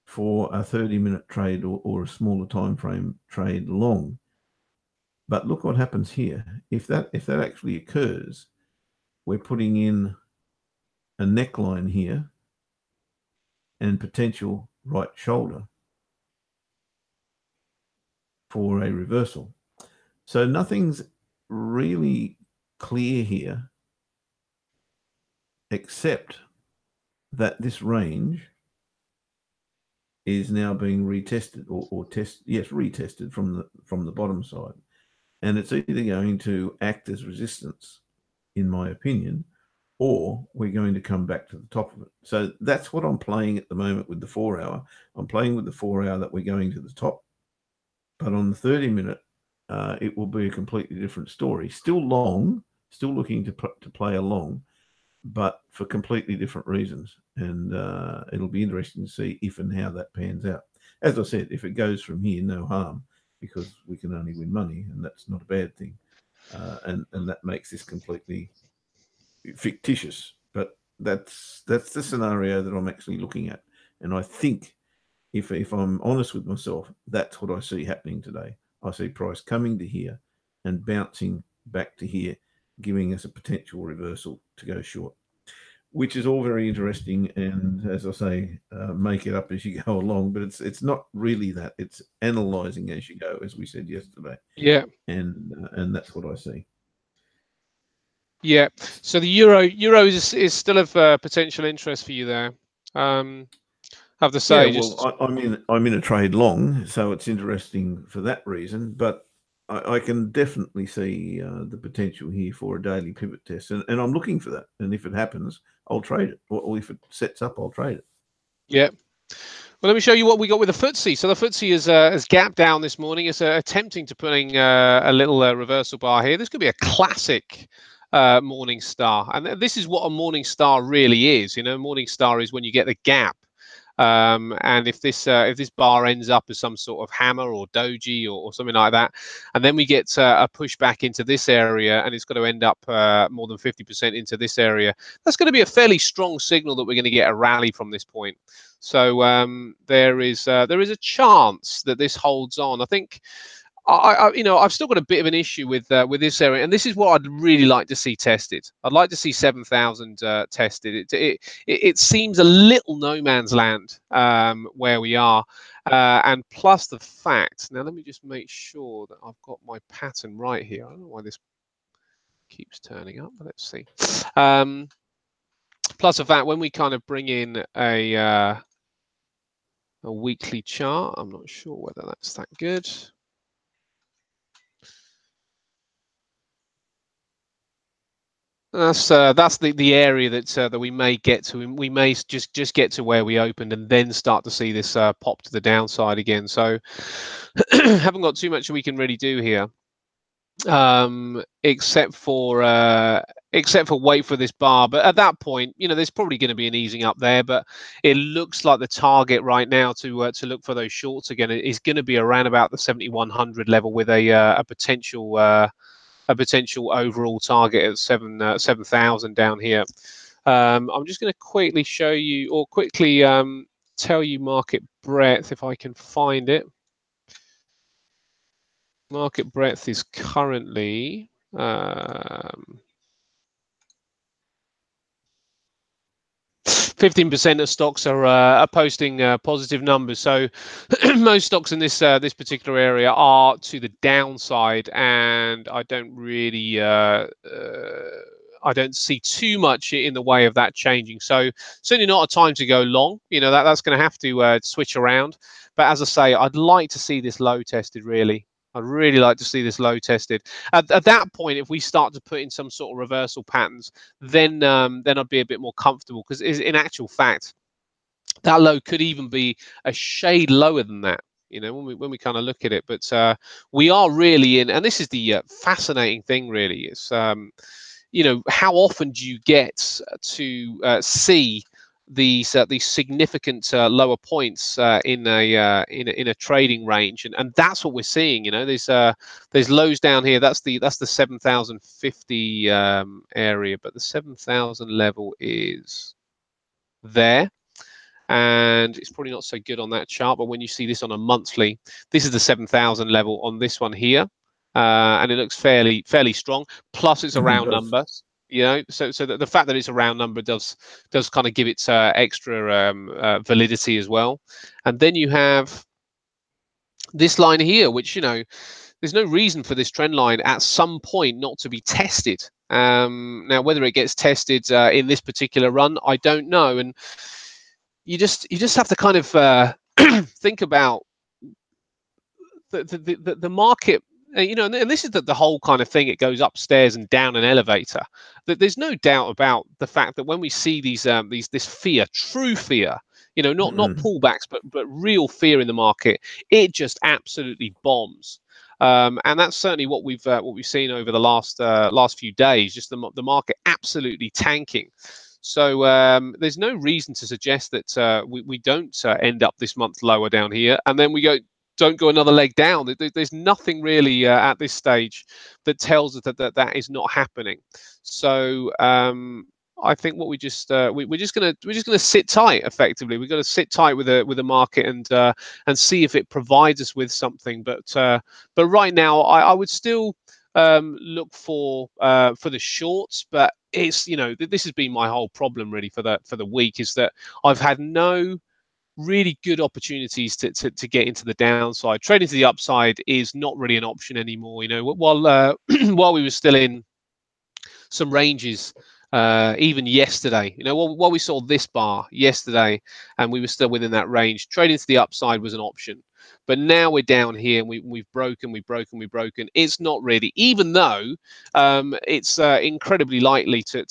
for a 30-minute trade or a smaller time frame trade long. But look what happens here. If that actually occurs, we're putting in a neckline here and potential right shoulder for a reversal. So nothing's really clear here except that this range is now being retested retested from the bottom side. And it's either going to act as resistance, in my opinion, or we're going to come back to the top of it. So that's what I'm playing at the moment with the 4-hour. I'm playing with the 4-hour that we're going to the top. But on the 30-minute, it will be a completely different story. Still long, still looking to play along, but for completely different reasons. And it'll be interesting to see if and how that pans out. As I said, if it goes from here, no harm, because we can only win money, and that's not a bad thing. And that makes this completely fictitious. But that's the scenario that I'm actually looking at. And I think if I'm honest with myself, that's what I see happening today. I see price coming to here and bouncing back to here, giving us a potential reversal to go short, which is all very interesting. And as I say, make it up as you go along. But it's not really that. It's analysing as you go, as we said yesterday. Yeah. And that's what I see. Yeah. So the euro is still of potential interest for you there. Have to say, yeah, well, I'm in a trade long, so it's interesting for that reason. But I can definitely see the potential here for a daily pivot test, and I'm looking for that. And if it happens, I'll trade it, or if it sets up, I'll trade it. Yeah. Well, let me show you what we got with the FTSE. So the FTSE has gapped down this morning. It's attempting to putting a little reversal bar here. This could be a classic morning star, and this is what a morning star really is. You know, morning star is when you get the gap. And if this bar ends up as some sort of hammer or doji or something like that, and then we get a push back into this area, and it's going to end up more than 50% into this area, that's going to be a fairly strong signal that we're going to get a rally from this point. So there is a chance that this holds on. I think. I've still got a bit of an issue with this area, and this is what I'd really like to see tested. I'd like to see 7,000 tested. It seems a little no man's land where we are, and plus the fact. Now let me just make sure that I've got my pattern right here. I don't know why this keeps turning up, but let's see. Plus the fact when we kind of bring in a weekly chart, I'm not sure whether that's that good. That's the area that we may get to. We may just get to where we opened and then start to see this pop to the downside again. So haven't got too much we can really do here, except for wait for this bar. But at that point, you know, there's probably going to be an easing up there. But it looks like the target right now to look for those shorts again is going to be around about the 7,100 level with a potential overall target of 7,000 down here. I'm just going to quickly show you, or quickly tell you market breadth if I can find it. Market breadth is currently 15% of stocks are posting positive numbers. So most stocks in this particular area are to the downside, and I don't really I don't see too much in the way of that changing. So certainly not a time to go long. You know, that's going to have to switch around. But as I say, I'd like to see this low tested really. I'd really like to see this low tested. At that point, if we start to put in some sort of reversal patterns, then I'd be a bit more comfortable, because in actual fact, that low could even be a shade lower than that. You know, when we kind of look at it, but we are really in, and this is the fascinating thing, really. Is you know, how often do you get to see these significant lower points in a trading range, and that's what we're seeing. You know, there's lows down here. That's the 7,050 area, but the 7,000 level is there, and it's probably not so good on that chart. But when you see this on a monthly, this is the 7,000 level on this one here, and it looks fairly strong. Plus, it's a round number. You know, so the fact that it's a round number does kind of give it extra validity as well. And then you have this line here, which, you know, there's no reason for this trend line at some point not to be tested. Now, whether it gets tested in this particular run, I don't know. And you just have to kind of think about the market. You know, and this is the whole kind of thing. It goes upstairs and down an elevator. That there's no doubt about the fact that when we see this fear, true fear, you know, not pullbacks, but real fear in the market, it just absolutely bombs. And that's certainly what we've seen over the last few days. Just the market absolutely tanking. So there's no reason to suggest that we don't end up this month lower down here, and then we don't go another leg down. There's nothing really at this stage that tells us that is not happening. So I think what we're just gonna sit tight. Effectively, we've got to sit tight with the market and see if it provides us with something. But right now, I would still look for the shorts. But it's, you know, this has been my whole problem really for the week, is that I've had no really good opportunities to get into the downside. Trading to the upside is not really an option anymore. You know, while while we were still in some ranges, even yesterday, you know, while we saw this bar yesterday and we were still within that range, trading to the upside was an option. But now we're down here and we've broken. It's not really, even though it's incredibly likely to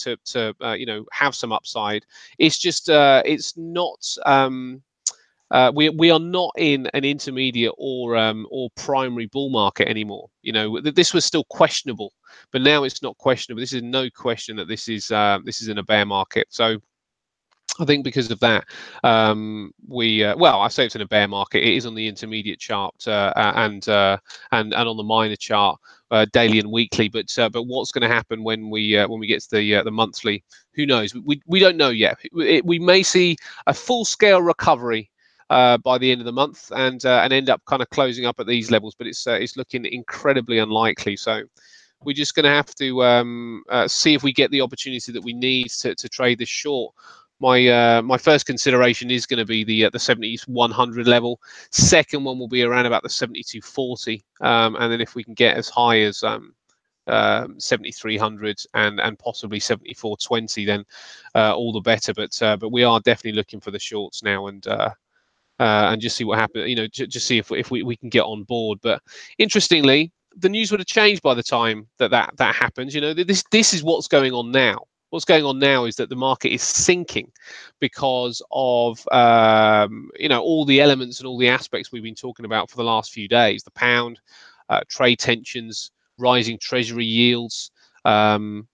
you know, have some upside. It's just it's not. We are not in an intermediate or primary bull market anymore. You know, this was still questionable, but now it's not questionable. This is no question that this is in a bear market. So I think because of that, well, I say it's in a bear market. It is on the intermediate chart and on the minor chart, daily and weekly. But what's going to happen when we get to the monthly? Who knows? We don't know yet. We may see a full scale recovery by the end of the month and end up kind of closing up at these levels, but it's looking incredibly unlikely. So we're just going to have to see if we get the opportunity that we need to trade this short. My first consideration is going to be the 7100 level. Second one will be around about the 7240, and then if we can get as high as 7300 and possibly 7420, then all the better. But we are definitely looking for the shorts now and just see what happens. You know, just see if we can get on board. But interestingly, the news would have changed by the time that happens. You know, this is what's going on now. What's going on now is that the market is sinking because of you know, all the elements and all the aspects we've been talking about for the last few days: the pound, trade tensions, rising treasury yields, the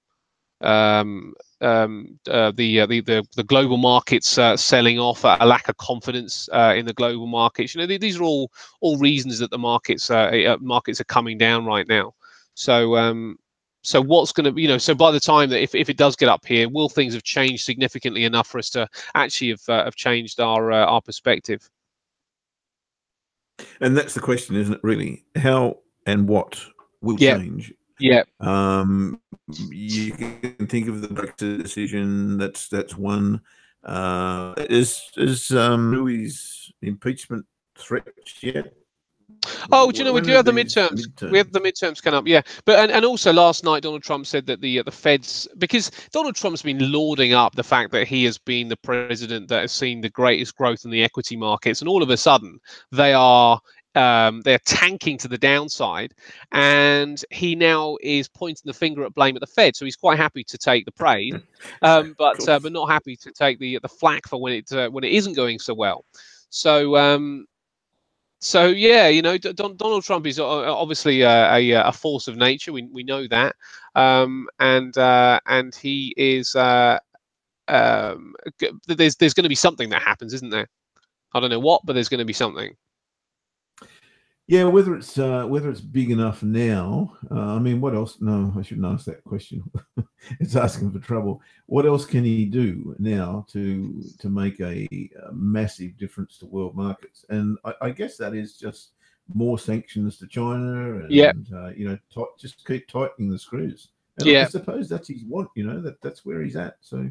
global markets selling off, a lack of confidence in the global markets. You know, these are all reasons that the markets are coming down right now. So so what's going to, you know, so by the time that if it does get up here, will things have changed significantly enough for us to actually have changed our perspective? And that's the question, isn't it? Really, how and what will change? Yeah. You can think of the Brexit decision. That's one. Is Louis' impeachment threat yet? Oh, do you know, we do have the midterms. We have the midterms coming up, yeah. But and also last night, Donald Trump said that the Feds, because Donald Trump's been lauding up the fact that he has been the president that has seen the greatest growth in the equity markets, and all of a sudden they're tanking to the downside, and he now is pointing the finger at blame at the Fed. So he's quite happy to take the praise, but not happy to take the flack for when it isn't going so well. So yeah, you know, Donald Trump is obviously a force of nature. We know that, and he is. There's going to be something that happens, isn't there? I don't know what, but there's going to be something. Yeah, whether it's big enough now. I mean, what else? No, I shouldn't ask that question. It's asking for trouble. What else can he do now to make a massive difference to world markets? And I guess that is just more sanctions to China, and you know, just keep tightening the screws. And I suppose that's his want. You know, that's where he's at. So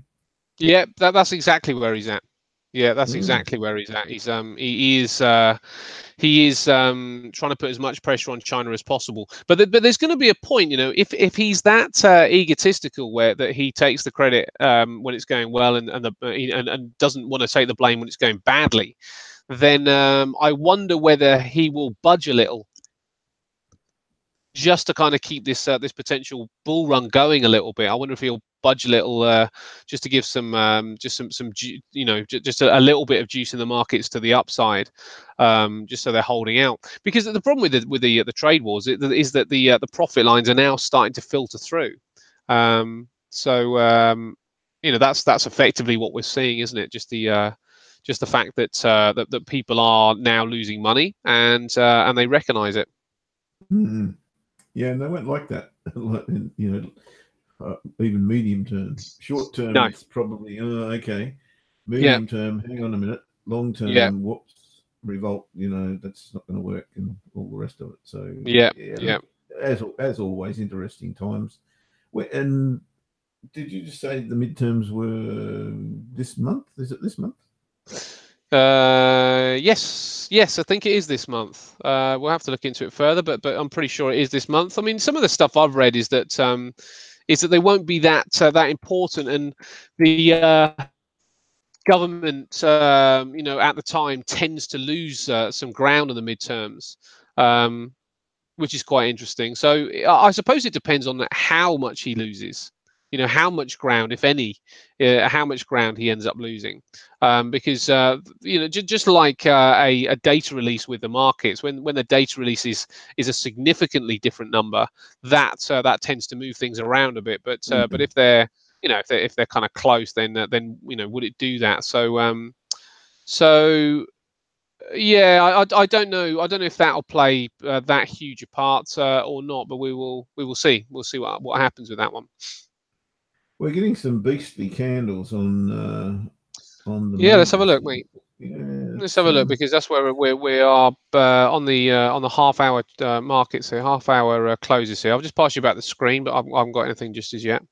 yeah, that's exactly where he's at. Yeah, that's exactly where he's at. He's he is trying to put as much pressure on China as possible. But there's going to be a point, you know, if he's that egotistical where that he takes the credit when it's going well and doesn't want to take the blame when it's going badly, then I wonder whether he will budge a little just to kind of keep this this potential bull run going a little bit. I wonder if he'll budge a little just to give some you know, just a little bit of juice in the markets to the upside, just so they're holding out. Because the problem with the trade wars is that the profit lines are now starting to filter through. You know, that's effectively what we're seeing, isn't it? Just the fact that that people are now losing money and they recognise it. Yeah, and they won't like that. You know, even medium term. Short term, No. it's probably okay. Yeah. Medium term, hang on a minute. Long Yeah. term, whoops, revolt. That's not going to work, and all the rest of it. So Yeah. look, as always, interesting times. And did you just say the midterms were this month? Is it this month? Yes, I think it is this month. We'll have to look into it further, but I'm pretty sure it is this month. I mean, some of the stuff I've read is that they won't be that important, and the government, at the time tends to lose some ground in the midterms, which is quite interesting. So I suppose it depends on how much he loses. How much ground, if any, how much ground he ends up losing, because just like a data release with the markets, when the data release is a significantly different number, that tends to move things around a bit. But if they're if they're kind of close, then would it do that? So yeah, I don't know. I don't know if that'll play that huge a part or not, but we will see. We'll see what happens with that one. We're getting some beastly candles on the Yeah, let's have a majors. look, mate. Yeah, Let's have a look, because that's where we are on the half-hour markets here, half-hour closes here. I'll just pass you back the screen, but I haven't got anything just as yet.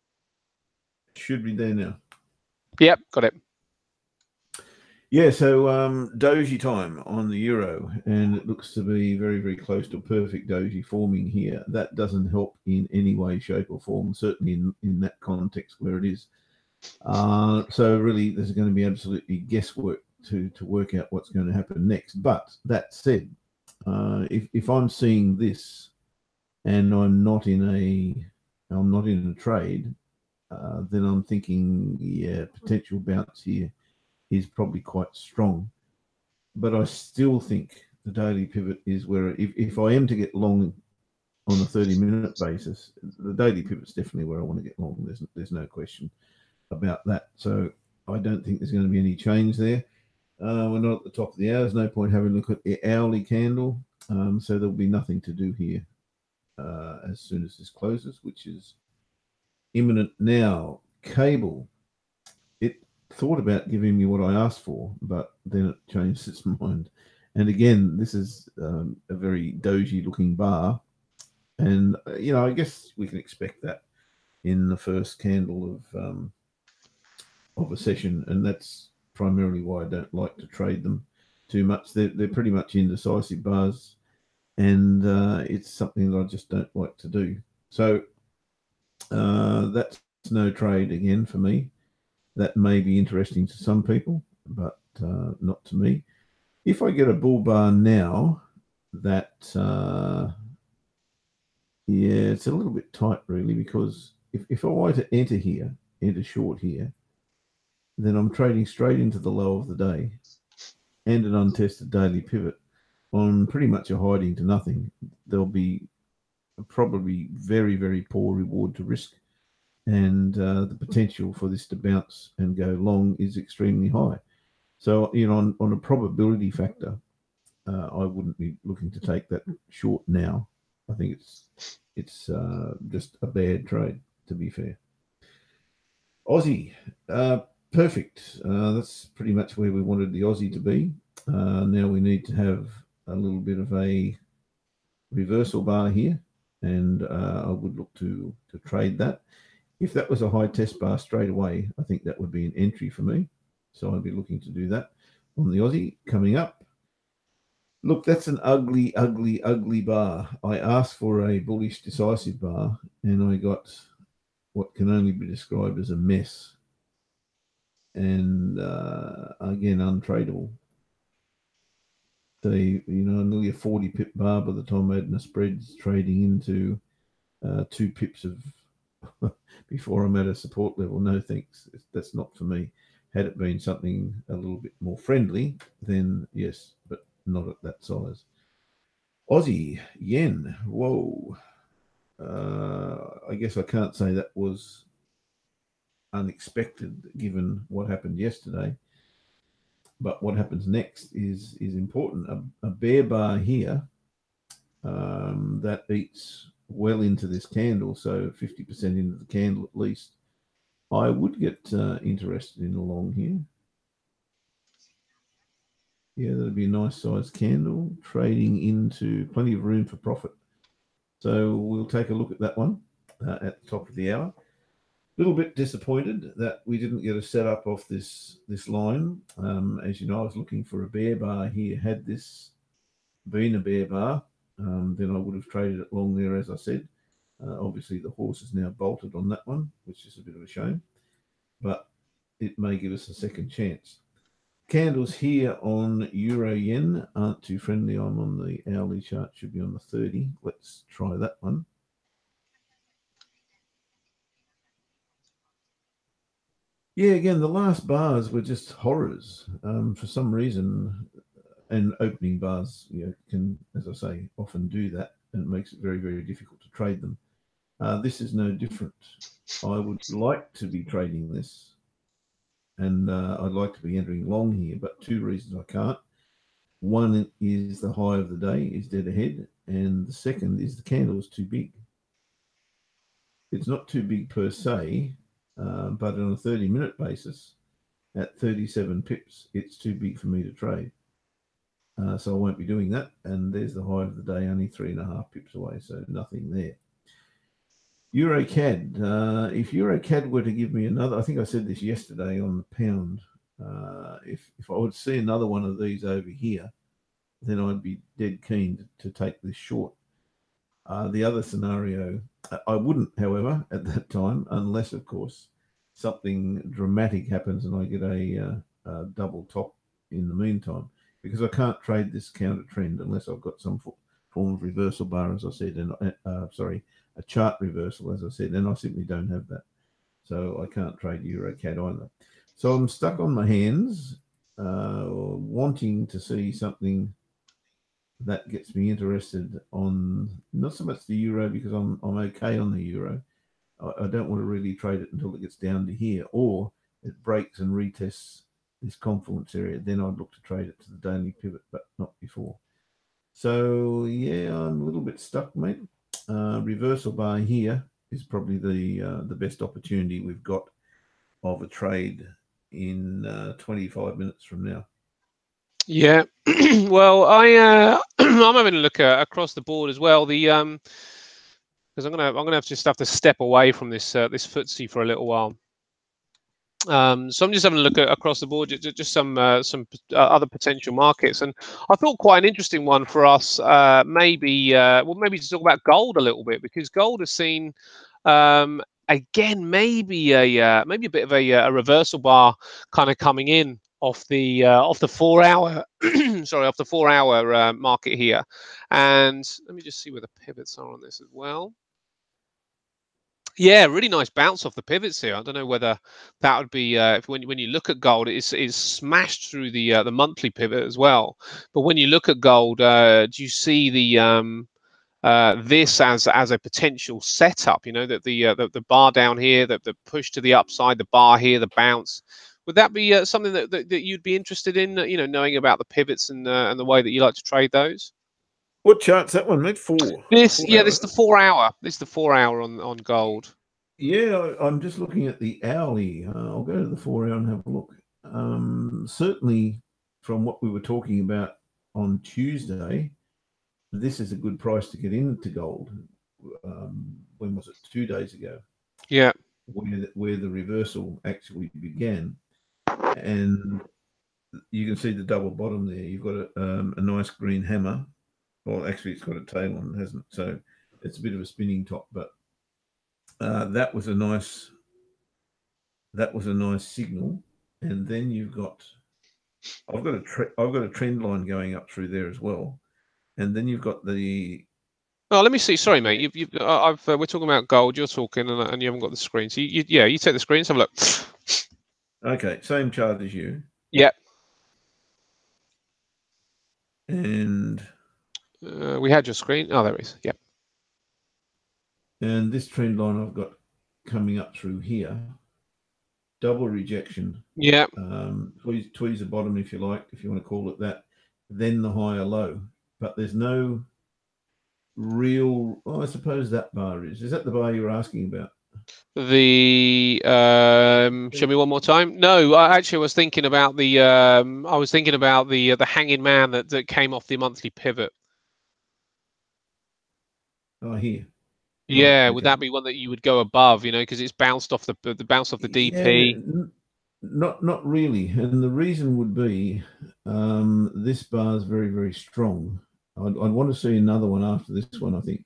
Should be there now. Yep, got it. Yeah, so doji time on the euro, and it looks to be very, very close to a perfect doji forming here. That doesn't help in any way, shape, or form, certainly in that context where it is. So really, there's going to be absolutely guesswork to work out what's going to happen next. But that said, if I'm seeing this and I'm not in a trade, then I'm thinking, yeah, potential bounce here is probably quite strong. But I still think the daily pivot is where, if I am to get long on a 30-minute basis, the daily pivot's definitely where I want to get long. There's no question about that. So I don't think there's going to be any change there. We're not at the top of the hour. There's no point having a look at the hourly candle. So there'll be nothing to do here as soon as this closes, which is imminent now. Cable. It thought about giving me what I asked for, but then it changed its mind. And again, this is a very doji looking bar. And, I guess we can expect that in the first candle of a session. And that's primarily why I don't like to trade them too much. They're pretty much indecisive bars. And it's something that I just don't like to do. So that's no trade again for me. That may be interesting to some people, but not to me. If I get a bull bar now, that it's a little bit tight really, because if I were to enter short here, then I'm trading straight into the low of the day and an untested daily pivot on pretty much a hiding to nothing. There'll be probably very, very poor reward to risk, and the potential for this to bounce and go long is extremely high. So, on a probability factor, I wouldn't be looking to take that short now. I think it's just a bad trade, to be fair. Aussie, perfect. That's pretty much where we wanted the Aussie to be. Now we need to have a little bit of a reversal bar here, and I would look to trade that. If that was a high test bar straight away, I think that would be an entry for me. So I'd be looking to do that on the Aussie coming up. Look, that's an ugly, ugly, ugly bar. I asked for a bullish decisive bar, and I got what can only be described as a mess. And again, untradeable. Nearly a 40 pip bar by the time I had my spreads trading into 2 pips of before I'm at a support level. No thanks. That's not for me. Had it been something a little bit more friendly, then yes, but not at that size. Aussie yen. Whoa. I guess I can't say that was unexpected given what happened yesterday. But what happens next is important. A bear bar here that beats well into this candle, so 50% into the candle at least, I would get interested in a long here. Yeah, that'd be a nice sized candle, trading into plenty of room for profit. So we'll take a look at that one at the top of the hour. A little bit disappointed that we didn't get a setup off this line. As you know, I was looking for a bear bar here. Had this been a bear bar, then I would have traded it long there, as I said. Obviously, the horse is now bolted on that one, which is a bit of a shame, but it may give us a second chance. Candles here on Euro Yen aren't too friendly. I'm on the hourly chart, should be on the 30. Let's try that one. Yeah, again, the last bars were just horrors for some reason, and opening bars, can, as I say, often do that, and it makes it very, very difficult to trade them. This is no different. I would like to be trading this, and I'd like to be entering long here, but two reasons I can't. One is the high of the day is dead ahead, and the second is the candle is too big. It's not too big per se, but on a 30-minute basis, at 37 pips, it's too big for me to trade. So I won't be doing that. And there's the high of the day, only 3.5 pips away, so nothing there. EuroCAD. If EuroCAD were to give me another, I think I said this yesterday on the pound, if I would see another one of these over here, then I'd be dead keen to take this short. The other scenario, I wouldn't, however, at that time, unless, of course, something dramatic happens and I get a double top in the meantime, because I can't trade this counter trend unless I've got some form of reversal bar, as I said, and a chart reversal, as I said, and I simply don't have that. So I can't trade EuroCAD either. So I'm stuck on my hands, wanting to see something that gets me interested on not so much the euro, because I'm okay on the euro. I don't want to really trade it until it gets down to here, or it breaks and retests this confluence area. Then I'd look to trade it to the daily pivot, but not before. So yeah, I'm a little bit stuck, mate. Reversal bar here is probably the best opportunity we've got of a trade in 25 minutes from now. Yeah, well, I'm having a look across the board as well. The because I'm gonna have to step away from this this FTSE for a little while. So I'm just having a look across the board, just some other potential markets, and I thought quite an interesting one for us. Maybe to talk about gold a little bit, because gold has seen again maybe a bit of a reversal bar kind of coming in off the 4 hour sorry, off the 4 hour market here. And let me just see where the pivots are on this as well. Yeah, really nice bounce off the pivots here. I don't know whether that would be when you look at gold, it's smashed through the monthly pivot as well. But when you look at gold, do you see the this as a potential setup? You know, that the bar down here, the push to the upside, the bar here, the bounce. Would that be something that you'd be interested in? You know, knowing about the pivots and the way that you like to trade those. What chart's that one, mate? This is the 4 hour. This is the 4 hour on gold. Yeah, I'm just looking at the hourly. I'll go to the 4 hour and have a look. Certainly, from what we were talking about on Tuesday, this is a good price to get into gold. When was it? 2 days ago. Yeah. Where the reversal actually began, and you can see the double bottom there. You've got a nice green hammer. Well, actually, it's got a tail on it, hasn't it? So it's a bit of a spinning top, but that was a nice signal. And then you've got, I've got a trend line going up through there as well. And then you've got the. Oh, let me see. Sorry, mate. We're talking about gold. You're talking, and you haven't got the screen. So you take the screen. Let's have a look. Okay, same chart as you. Yep. And we had your screen. Oh, there it is. Yep. And this trend line I've got coming up through here, double rejection. Yeah. Tweeze the bottom, if you like, if you want to call it that. Then the higher low, but there's no real. Oh, I suppose that bar is. Is that the bar you were asking about? The show me one more time. No, I actually was thinking about the the hanging man that came off the monthly pivot. Oh, here. Right. Yeah, would Okay. that be one that you would go above? You know, because it's bounced off the bounced off the Yeah. DP. Not really. And the reason would be this bar is very, very strong. I'd want to see another one after this one, I think.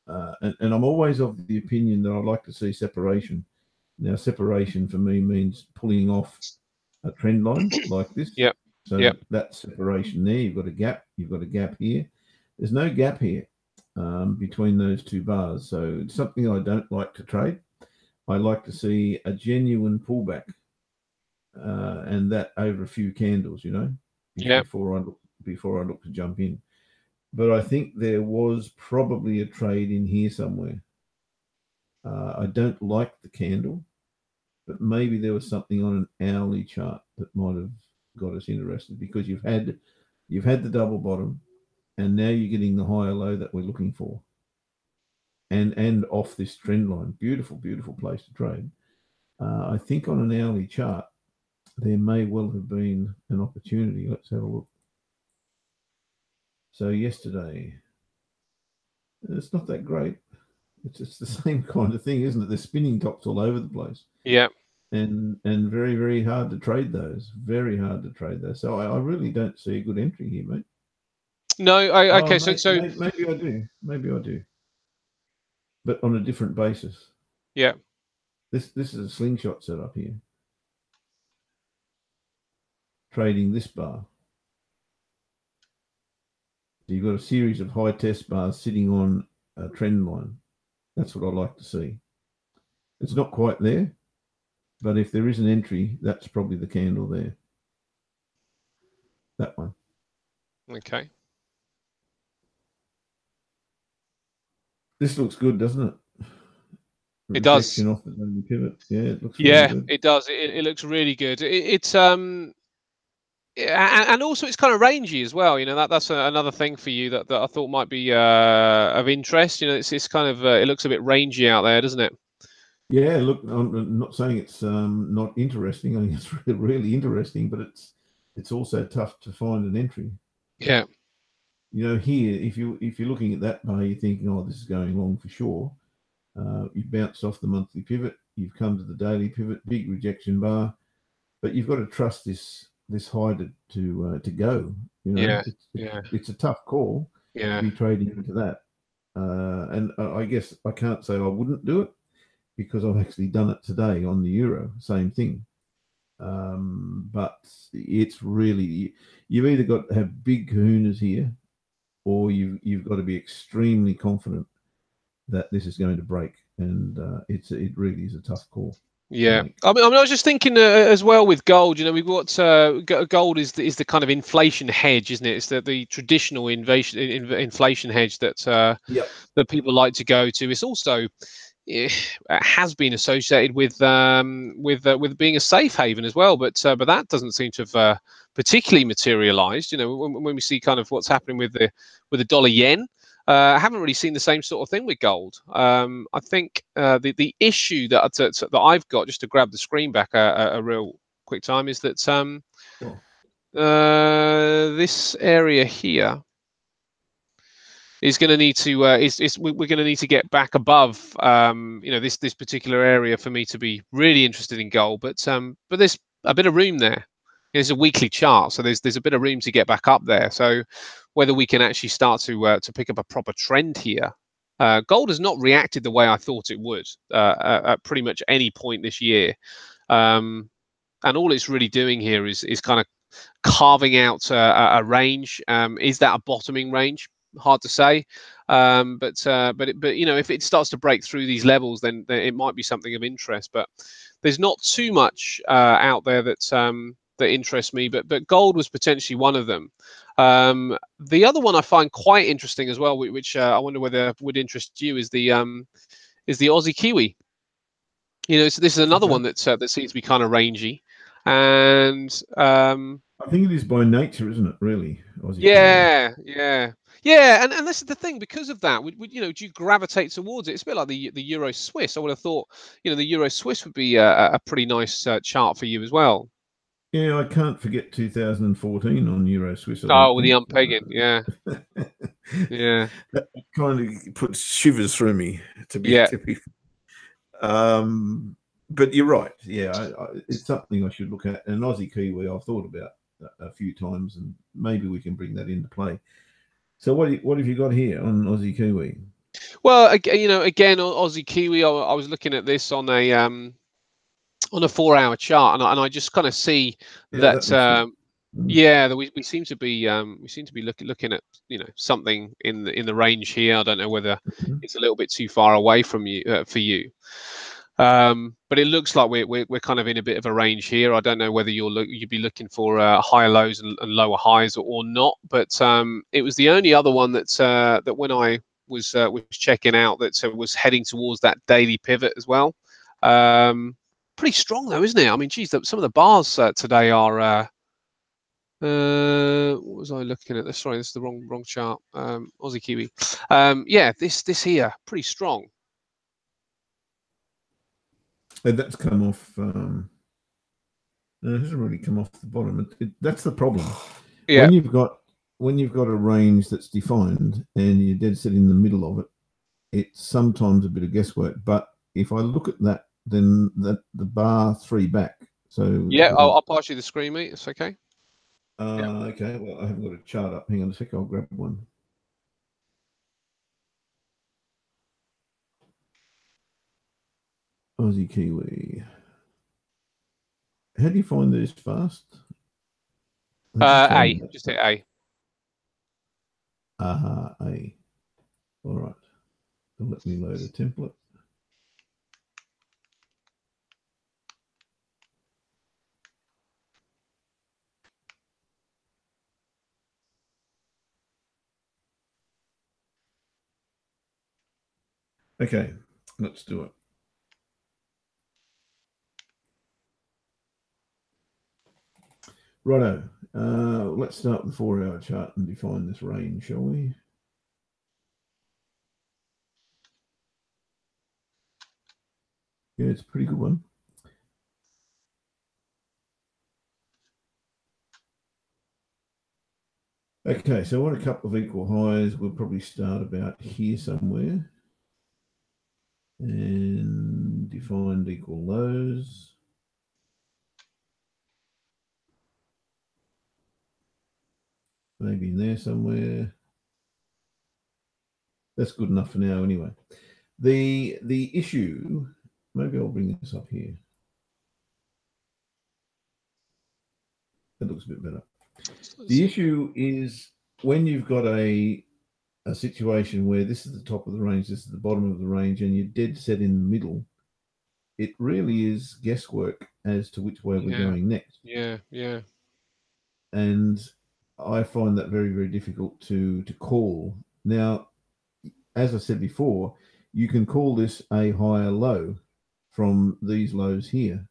And I'm always of the opinion that I'd like to see separation. Now, separation for me means pulling off a trend line like this. Yep. So Yep. that separation there, you've got a gap. You've got a gap here. There's no gap here between those two bars. So it's something I don't like to trade. I like to see a genuine pullback, and that over a few candles, you know, before I look to jump in. But I think there was probably a trade in here somewhere. I don't like the candle, but maybe there was something on an hourly chart that might have got us interested, because you've had the double bottom, and now you're getting the higher low that we're looking for, and off this trend line. Beautiful, beautiful place to trade. I think on an hourly chart there may well have been an opportunity. Let's have a look. So yesterday, it's not that great. It's the same kind of thing, isn't it? There's spinning tops all over the place. Yeah. And very, very hard to trade those. Very hard to trade those. So I really don't see a good entry here, mate. No, okay. Maybe I do. Maybe I do. But on a different basis. Yeah. This is a slingshot setup here. Trading this bar. So you've got a series of high test bars sitting on a trend line. That's what I like to see. It's not quite there, but if there is an entry, that's probably the candle there. That one. Okay. This looks good, doesn't it? It does. Rejection off the daily pivot. Yeah, it looks Yeah, really good. it does. It looks really good. It's and also it's kind of rangy as well. You know, that's another thing for you that I thought might be of interest. You know, it's kind of it looks a bit rangy out there, doesn't it? Yeah, look, I'm not saying it's not interesting. I think it's really interesting, but it's also tough to find an entry. Yeah. You know, here, if you're looking at that bar, you're thinking, oh, this is going long for sure. You've bounced off the monthly pivot. You've come to the daily pivot, big rejection bar, but you've got to trust this high to go. You know, it's a tough call to be trading into that. And I guess I can't say I wouldn't do it, because I've actually done it today on the euro. Same thing. But it's really, you've either got to have big kahunas here, or you've got to be extremely confident that this is going to break, and it really is a tough call. Yeah, I mean, I was just thinking as well with gold. You know, we've got gold is the kind of inflation hedge, isn't it? It's the traditional inflation hedge that that people like to go to. It's also has been associated with being a safe haven as well, but that doesn't seem to have particularly materialized. You know, when we see kind of what's happening with the dollar yen. I haven't really seen the same sort of thing with gold. I think the issue that I've got, just to grab the screen back a real quick time, is that this area here is going to need to we're going to need to get back above you know, this particular area for me to be really interested in gold. But there's a bit of room there. There's a weekly chart, so there's a bit of room to get back up there. So whether we can actually start to pick up a proper trend here. Gold has not reacted the way I thought it would at pretty much any point this year, and all it's really doing here is kind of carving out a range. Is that a bottoming range? Hard to say, but you know, if it starts to break through these levels, then it might be something of interest. But there's not too much out there that interests me, but gold was potentially one of them. The other one I find quite interesting as well, which I wonder whether would interest you, is the Aussie Kiwi. You know, so this is another one that seems to be kind of rangy, and I think it is by nature, isn't it? Really, Aussie Kiwi. Yeah, yeah, yeah, and this is the thing. Because of that, you know, do you gravitate towards it? It's a bit like the Euro Swiss. I would have thought, you know, the Euro Swiss would be a pretty nice chart for you as well. Yeah, I can't forget 2014 on Euro Swiss. I don't Oh, with the think. unpegging, yeah, yeah, That kind of puts shivers through me. yeah. To be. Um, but you're right. Yeah, it's something I should look at. And Aussie Kiwi, I've thought about a few times, and maybe we can bring that into play. So what have you got here on Aussie Kiwi? Well, you know, again, Aussie Kiwi. I was looking at this on a 4 hour chart, and I just kind of see Yeah, that that. looks good. Mm. Yeah, that we seem to be looking at, you know, something in the range here. I don't know whether Mhm. it's a little bit too far away from you for you, but it looks like we're kind of in a bit of a range here. I don't know whether you'd be looking for higher lows and lower highs or not. But it was the only other one that when I was checking out that was heading towards that daily pivot as well. Pretty strong though, isn't it? I mean, geez, some of the bars today are. What was I looking at? Sorry, this is the wrong chart. Aussie Kiwi. Yeah, this here pretty strong. And that's come off. No, it hasn't really come off the bottom. That's the problem. Yeah, When you've got a range that's defined and you're dead set in the middle of it, it's sometimes a bit of guesswork. But if I look at that, then the bar three back. So yeah. I'll pass you the screen, mate. It's okay. Yeah. okay. Well, I haven't got a chart up. Hang on a sec. I'll grab one. Aussie Kiwi. How do you find these fast? A. Just hit A. A. All right. Let me load a template. Okay, let's do it. Righto. Let's start with the 4 hour chart and define this range, shall we? Yeah, it's a pretty good one. Okay, so what a couple of equal highs. We'll probably start about here somewhere. And defined equal lows. Maybe in there somewhere. That's good enough for now anyway. The issue, maybe I'll bring this up here. That looks a bit better. The issue is when you've got a situation where this is the top of the range, this is the bottom of the range, and you're dead set in the middle, it really is guesswork as to which way we're going next. Yeah, yeah. And I find that very, very difficult to call. Now, as I said before, you can call this a higher low from these lows here,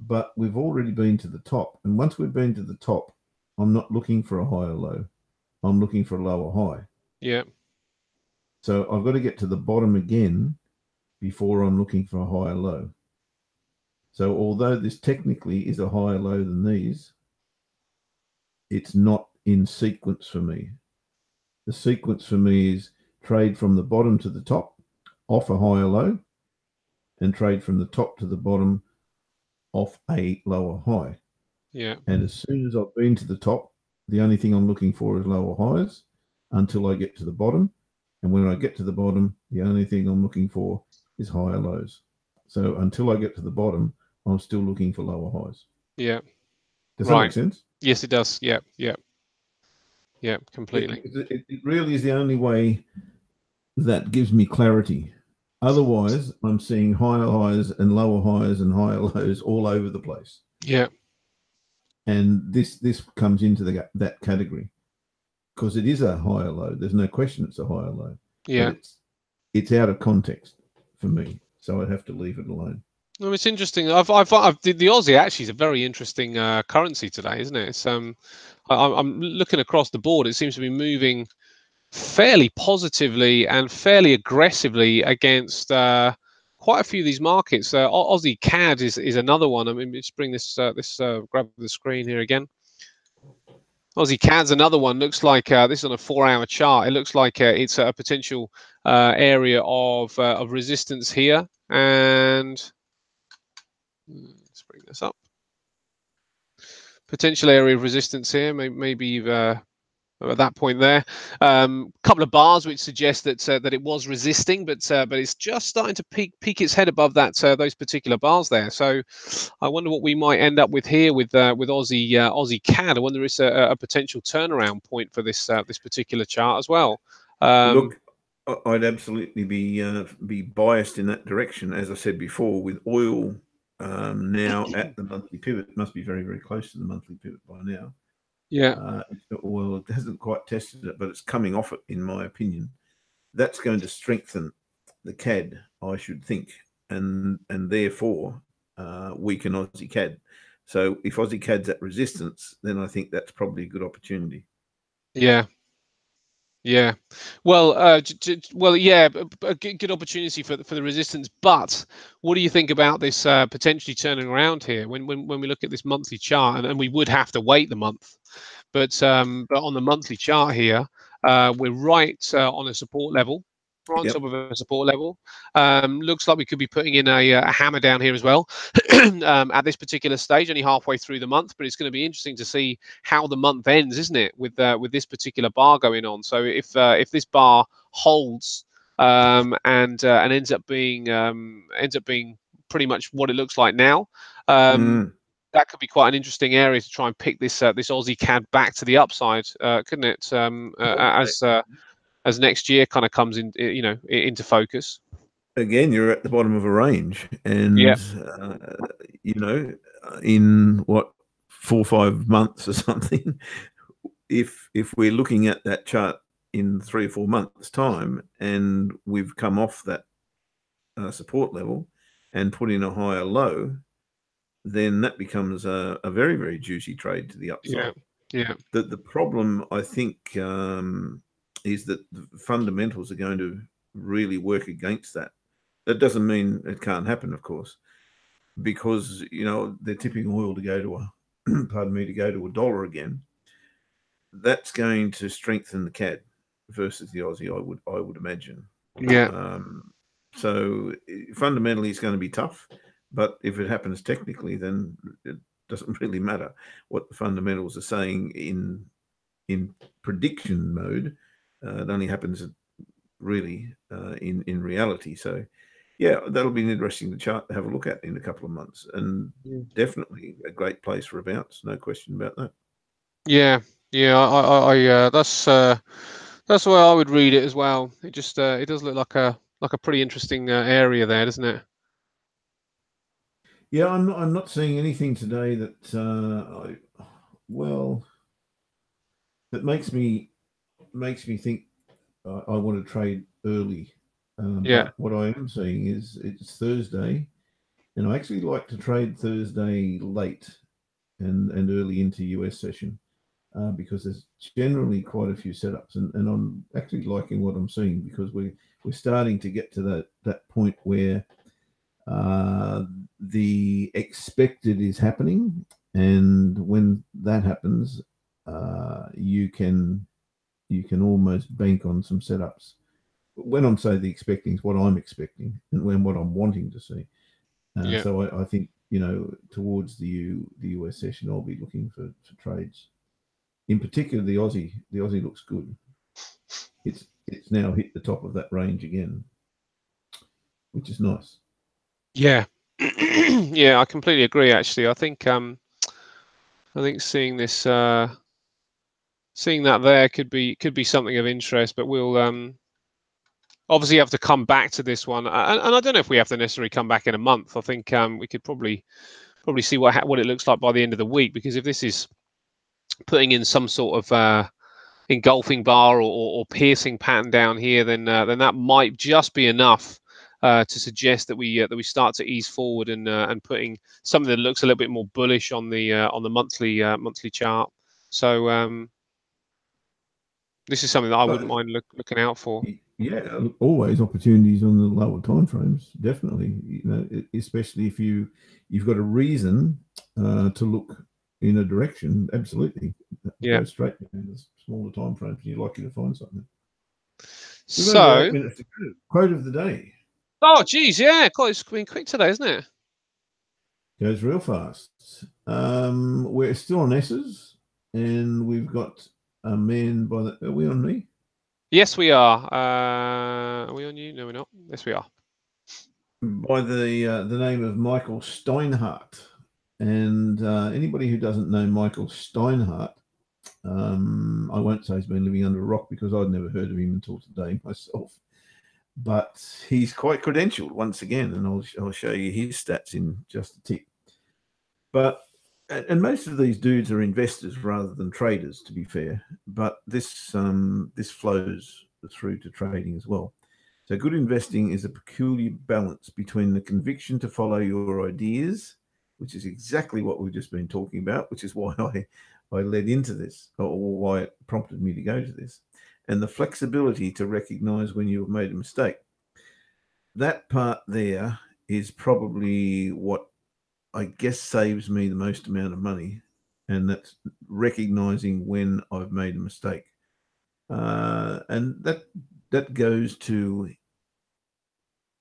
but we've already been to the top. And once we've been to the top, I'm not looking for a higher low. I'm looking for a lower high. Yeah. So I've got to get to the bottom again before I'm looking for a higher low. So although this technically is a higher low than these, it's not in sequence for me. The sequence for me is trade from the bottom to the top, off a higher low, and trade from the top to the bottom, off a lower high. Yeah. And as soon as I've been to the top, the only thing I'm looking for is lower highs until I get to the bottom. And when I get to the bottom, the only thing I'm looking for is higher lows. So until I get to the bottom, I'm still looking for lower highs. Yeah. Does that make sense? Yes, it does. Yeah, yeah. Yeah, completely. It really is the only way that gives me clarity. Otherwise, I'm seeing higher highs and lower highs and higher lows all over the place. Yeah. And this comes into that category because it is a higher low. There's no question it's a higher low. Yeah. But it's out of context for me, so I'd have to leave it alone. Well, it's interesting. The Aussie actually is a very interesting currency today, isn't it? It's I'm looking across the board. It seems to be moving fairly positively and fairly aggressively against quite a few of these markets. Aussie CAD is another one. I mean, let's bring this grab the screen here again. Aussie CAD's another one. Looks like this is on a 4-hour chart. It looks like it's a potential area of resistance here, and let's bring this up. Potential area of resistance here. Maybe at that point there, couple of bars which suggest that that it was resisting, but it's just starting to peak its head above that those particular bars there. So I wonder what we might end up with here with Aussie CAD. I wonder if it's a potential turnaround point for this this particular chart as well. Look, I'd absolutely be biased in that direction, as I said before, with oil now at the monthly pivot. It must be very, very close to the monthly pivot by now. Yeah. Well, it hasn't quite tested it, but it's coming off it, in my opinion. That's going to strengthen the CAD, I should think, and therefore weaken Aussie CAD. So if Aussie CAD's at resistance, then I think that's probably a good opportunity. Yeah. Yeah, well, yeah, a good opportunity for the resistance. But what do you think about this potentially turning around here when we look at this monthly chart, and we would have to wait the month, but on the monthly chart here, we're right on a support level. Right on top of a support level. Looks like we could be putting in a hammer down here as well at this particular stage, only halfway through the month. But it's going to be interesting to see how the month ends, isn't it, with this particular bar going on? So if this bar holds and ends up being pretty much what it looks like now, that could be quite an interesting area to try and pick this this Aussie CAD back to the upside, couldn't it? As next year kind of comes in, into focus. Again, you're at the bottom of a range, and in what 4 or 5 months or something, if we're looking at that chart in 3 or 4 months' time, and we've come off that support level and put in a higher low, then that becomes a very, very juicy trade to the upside. Yeah. The problem, I think, is that the fundamentals are going to really work against that. That doesn't mean it can't happen, of course, because they're tipping oil to go to $1 again. That's going to strengthen the CAD versus the Aussie, I would imagine. Yeah. So fundamentally, it's going to be tough, but if it happens technically, then it doesn't really matter what the fundamentals are saying in prediction mode. It only happens really in reality. So, yeah, that'll be an interesting chart to have a look at in a couple of months, and definitely a great place for a bounce. No question about that. Yeah. That's the way I would read it as well. It just it does look like a pretty interesting area there, doesn't it? Yeah, I'm not seeing anything today that that makes me think I want to trade early. But what I am seeing is it's Thursday, and I actually like to trade Thursday late and early into US session because there's generally quite a few setups, and I'm actually liking what I'm seeing because we're starting to get to that point where the expected is happening, and when that happens, you can almost bank on some setups. When I'm saying the expecting is what I'm expecting and what I'm wanting to see. So I think towards the US session, I'll be looking for trades. In particular, the Aussie looks good. It's now hit the top of that range again, which is nice. Yeah. Yeah, I completely agree. Actually, I think seeing this seeing that there could be something of interest, but we'll obviously have to come back to this one, and I don't know if we have to necessarily come back in a month. I think we could probably see what it looks like by the end of the week, because if this is putting in some sort of engulfing bar or piercing pattern down here, then that might just be enough to suggest that we start to ease forward and putting something that looks a little bit more bullish on the monthly chart. So this is something that I wouldn't mind looking out for. Yeah, always opportunities on the lower time frames, definitely. Especially if you've got a reason to look in a direction. Absolutely, go straight in the smaller time frames. You're likely to find something. So, 8 minutes to go. Quote of the day. Oh, geez, yeah, it's been quick today, isn't it? Goes real fast. We're still on S's, and we've got a man by the. Are we on me? Yes, we are. Are we on you? No, we're not. Yes, we are. By the name of Michael Steinhardt. And anybody who doesn't know Michael Steinhardt, I won't say he's been living under a rock because I'd never heard of him until today myself. But he's quite credentialed once again, and I'll show you his stats in just a tick. And most of these dudes are investors rather than traders, to be fair. But this flows through to trading as well. So good investing is a peculiar balance between the conviction to follow your ideas, which is exactly what we've just been talking about, which is why I led into this, or why it prompted me to go to this, and the flexibility to recognize when you've made a mistake. That part there is probably what I guess saves me the most amount of money, and that's recognizing when I've made a mistake. And that goes to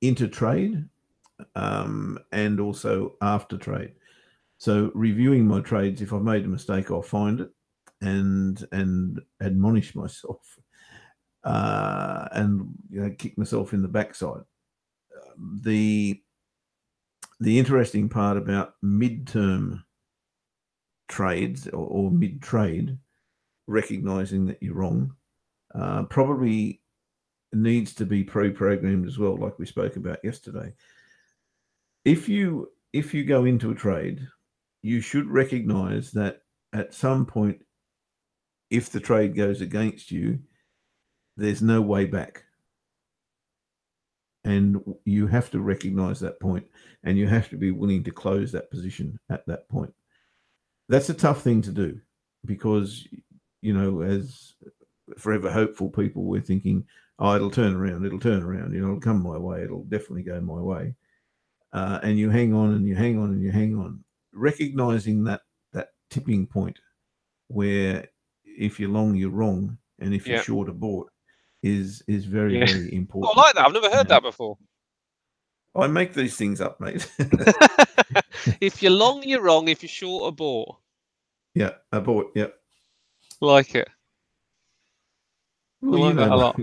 inter-trade and also after trade. So reviewing my trades, if I've made a mistake, I'll find it and admonish myself and kick myself in the backside. The interesting part about mid-term trades or mid-trade, recognizing that you're wrong, probably needs to be pre-programmed as well, like we spoke about yesterday. If you go into a trade, you should recognize that at some point, if the trade goes against you, there's no way back. And you have to recognize that point, and you have to be willing to close that position at that point. That's a tough thing to do because, as forever hopeful people, we're thinking, oh, it'll turn around, it'll come my way, it'll definitely go my way. And you hang on and you hang on and you hang on, recognizing that tipping point where if you're long, you're wrong, and if you're short or bought is very, very important. I like that. I've never heard that before. I make these things up, mate. If you're long, you're wrong. If you're short or bought. Yeah, a bought, yeah. Like it. Well, that a lot.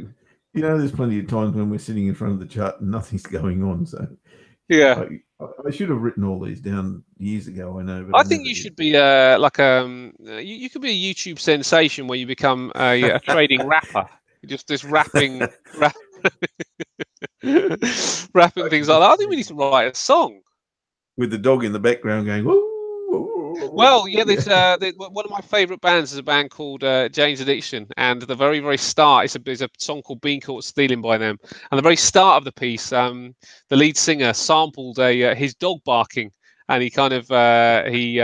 There's plenty of times when we're sitting in front of the chart and nothing's going on. So yeah, I should have written all these down years ago. I know, but I think you should be you could be a YouTube sensation where you become a trading rapper. Just rapping, rapping things like that. I think we need to write a song with the dog in the background going. Woo! Well, yeah, there's one of my favourite bands is a band called Jane's Addiction, and the very, very start is a song called Bean Caught Stealing by them. And the very start of the piece, the lead singer sampled his dog barking, and he kind of he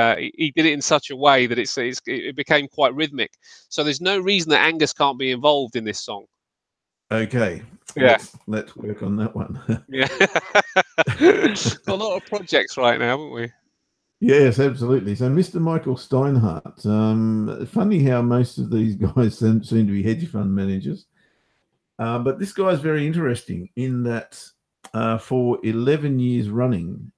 did it in such a way that it became quite rhythmic. So there's no reason that Angus can't be involved in this song. Okay. Yeah. Let's work on that one. Yeah. Got a lot of projects right now, haven't we? Yes, absolutely. So, Mr. Michael Steinhardt, funny how most of these guys seem to be hedge fund managers. But this guy is very interesting in that for 11 years running,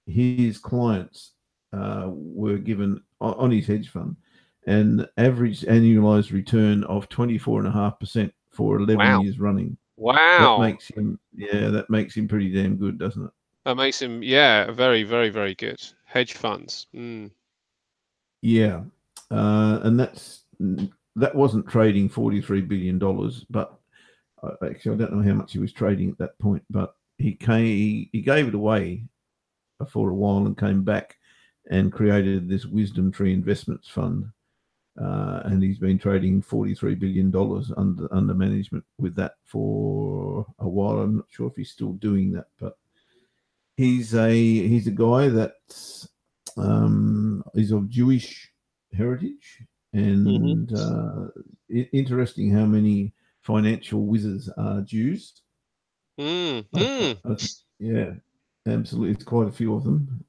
his clients were given on his hedge fund an average annualized return of 24.5% for 11 years running. Wow. That makes him pretty damn good, doesn't it? That makes him, very, very, very good. Hedge funds. Yeah. And that wasn't trading $43 billion, but actually, I don't know how much he was trading at that point, but he gave it away for a while and came back and created this Wisdom Tree Investments Fund, and he's been trading $43 billion under management with that for a while. I'm not sure if he's still doing that, but he's a guy that is of Jewish heritage, and interesting how many financial wizards are Jews. Yeah, absolutely. It's quite a few of them.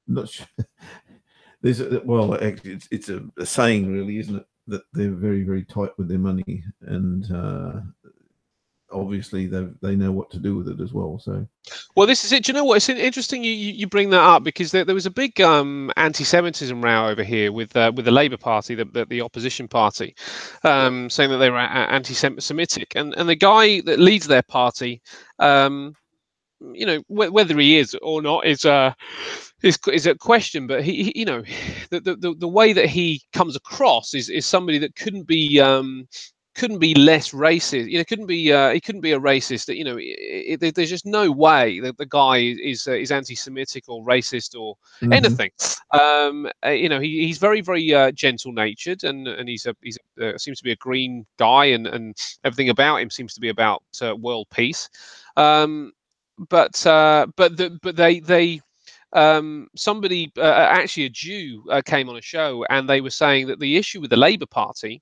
Not sure. Well, actually, it's a saying, really, isn't it? That they're very, very tight with their money, and obviously they know what to do with it as well. So, well, this is it. Do you know what? It's interesting you bring that up, because there was a big anti-Semitism row over here with the Labour Party, the opposition party, saying that they were anti-Semitic, and the guy that leads their party, you know, whether he is or not is a question. But he you know, the way that he comes across is somebody that couldn't be less racist. You know, he couldn't be a racist. That, you know, there's just no way that the guy is anti-Semitic or racist or anything. You know, he's very, very gentle natured, and he's seems to be a green guy, and everything about him seems to be about world peace. But they somebody, actually a Jew, came on a show, and they were saying that the issue with the Labour Party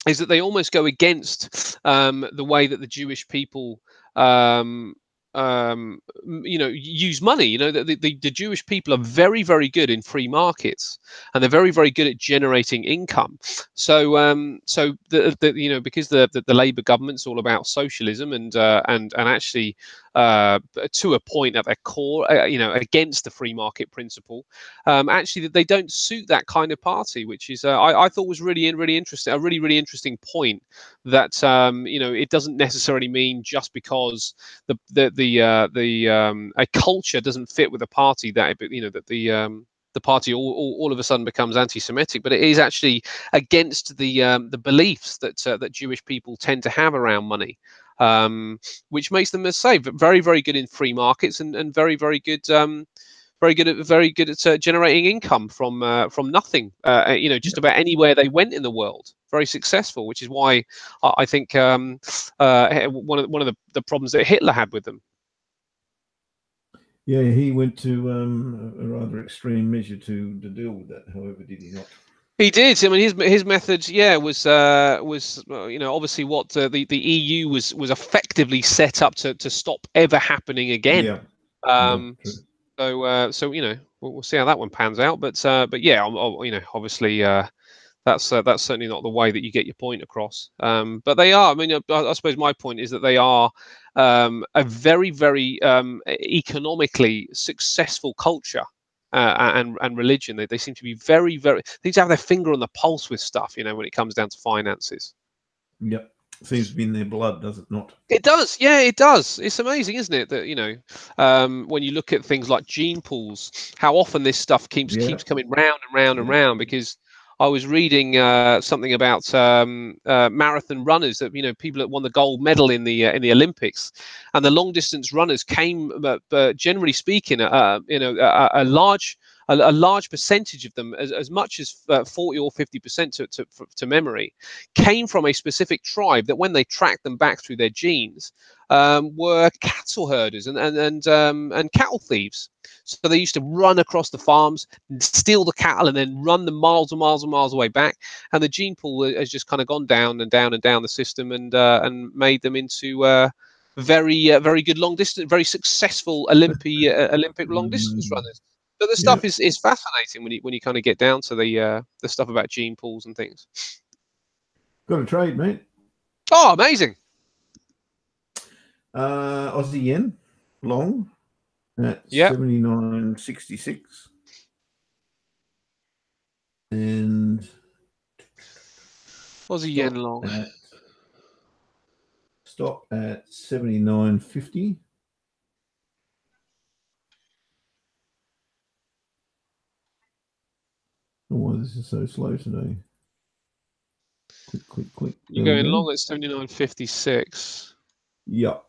is that they almost go against the way that the Jewish people you know, use money. You know, the Jewish people are very, very good in free markets, and they're very, very good at generating income. So you know, because the Labour government's all about socialism and actually to a point at their core, you know, against the free market principle, actually they don't suit that kind of party, which is I thought was really interesting, a really interesting point, that you know, it doesn't necessarily mean just because a culture doesn't fit with a party that, you know, that the party all of a sudden becomes anti-Semitic, but it is actually against the beliefs that that Jewish people tend to have around money, which makes them, as I say, very, very good in free markets, and very, very good. Very good at generating income from nothing. You know, just about anywhere they went in the world, very successful. Which is why I think one of the problems that Hitler had with them. Yeah, he went to a rather extreme measure to deal with that. However, did he not? He did. I mean, his method, yeah, was you know, obviously what the EU was effectively set up to stop ever happening again. Yeah. So you know, we'll see how that one pans out. But yeah, you know, obviously that's certainly not the way that you get your point across. But they are. I mean, I suppose my point is that they are a very, very economically successful culture. And religion, they seem to be very, very. They seem to have their finger on the pulse with stuff, you know, when it comes down to finances. Yep, seems to be in their blood, does it not? It does, yeah, it does. It's amazing, isn't it, that, you know, when you look at things like gene pools, how often this stuff keeps coming round and round and round. Because I was reading something about marathon runners, that, you know, people that won the gold medal in the Olympics, and the long distance runners came, generally speaking, you know, a large percentage of them, as much as 40 or 50% to memory, came from a specific tribe that, when they tracked them back through their genes, were cattle herders and cattle thieves. So they used to run across the farms, steal the cattle, and then run them miles and miles and miles away back. And the gene pool has just kind of gone down and down and down the system, and made them into very good long distance, very successful Olympic long distance runners. But the stuff is fascinating when you kind of get down to the stuff about gene pools and things. Got a trade, mate. Oh, amazing. Aussie yen long at 79.66, and Aussie yen long stop at 79.50. Oh, why this is so slow today? Quick. You're going long at 79.56. Yep.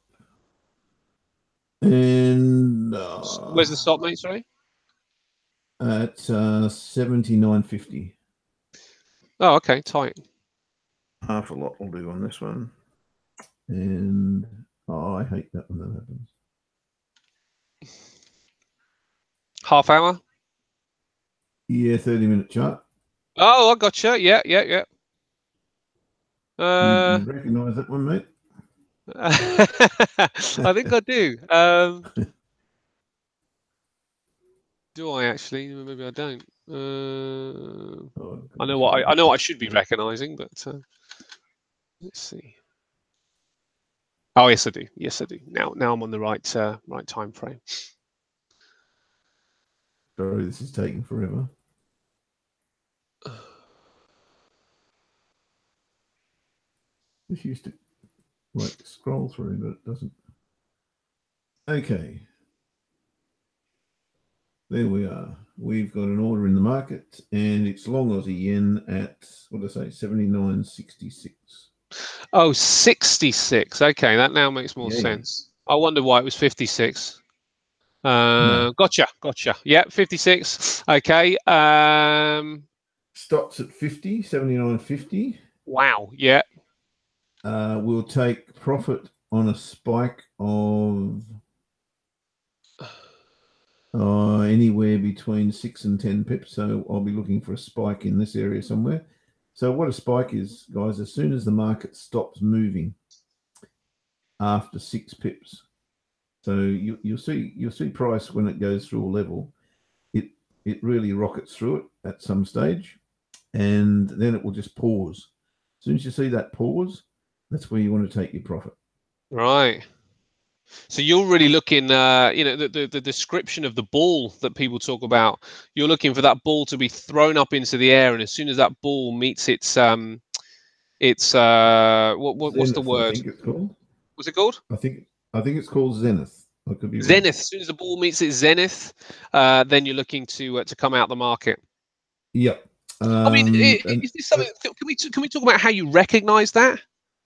And where's the stop, mate? Sorry. At 79.50. Oh, okay, tight. Half a lot will do on this one. And I hate that when that happens. Half hour. Yeah, 30-minute chart. Oh, I gotcha. Yeah. You recognise that one, mate? I think I do. Do I actually? Maybe I don't. I know what I should be recognising, but let's see. Oh, yes, I do. Yes, I do. Now I'm on the right time frame. Sorry, this is taking forever. This used to like scroll through, but it doesn't. Okay. There we are. We've got an order in the market, and it's long Aussie yen at, what did I say, 79.66. Oh, 66. Okay, that now makes more Yeah. sense. I wonder why it was 56. No. Gotcha. Yeah, 56. Okay. Stops at 50, 79.50. Wow. Yeah. We'll take profit on a spike of anywhere between 6 and 10 pips. So I'll be looking for a spike in this area somewhere. So what a spike is, guys, as soon as the market stops moving after 6 pips. So you'll see price when it goes through a level, it really rockets through it at some stage, and then it will just pause. As soon as you see that pause, that's where you want to take your profit. Right. So you're really looking, the description of the ball that people talk about. You're looking for that ball to be thrown up into the air, and as soon as that ball meets what's the Zenith, word? I think it's called. What's it called? I think it's called Zenith. I could be wrong. Zenith. As soon as the ball meets its zenith, then you're looking to come out the market. Yep. I mean, is this something? Can we talk about how you recognise that?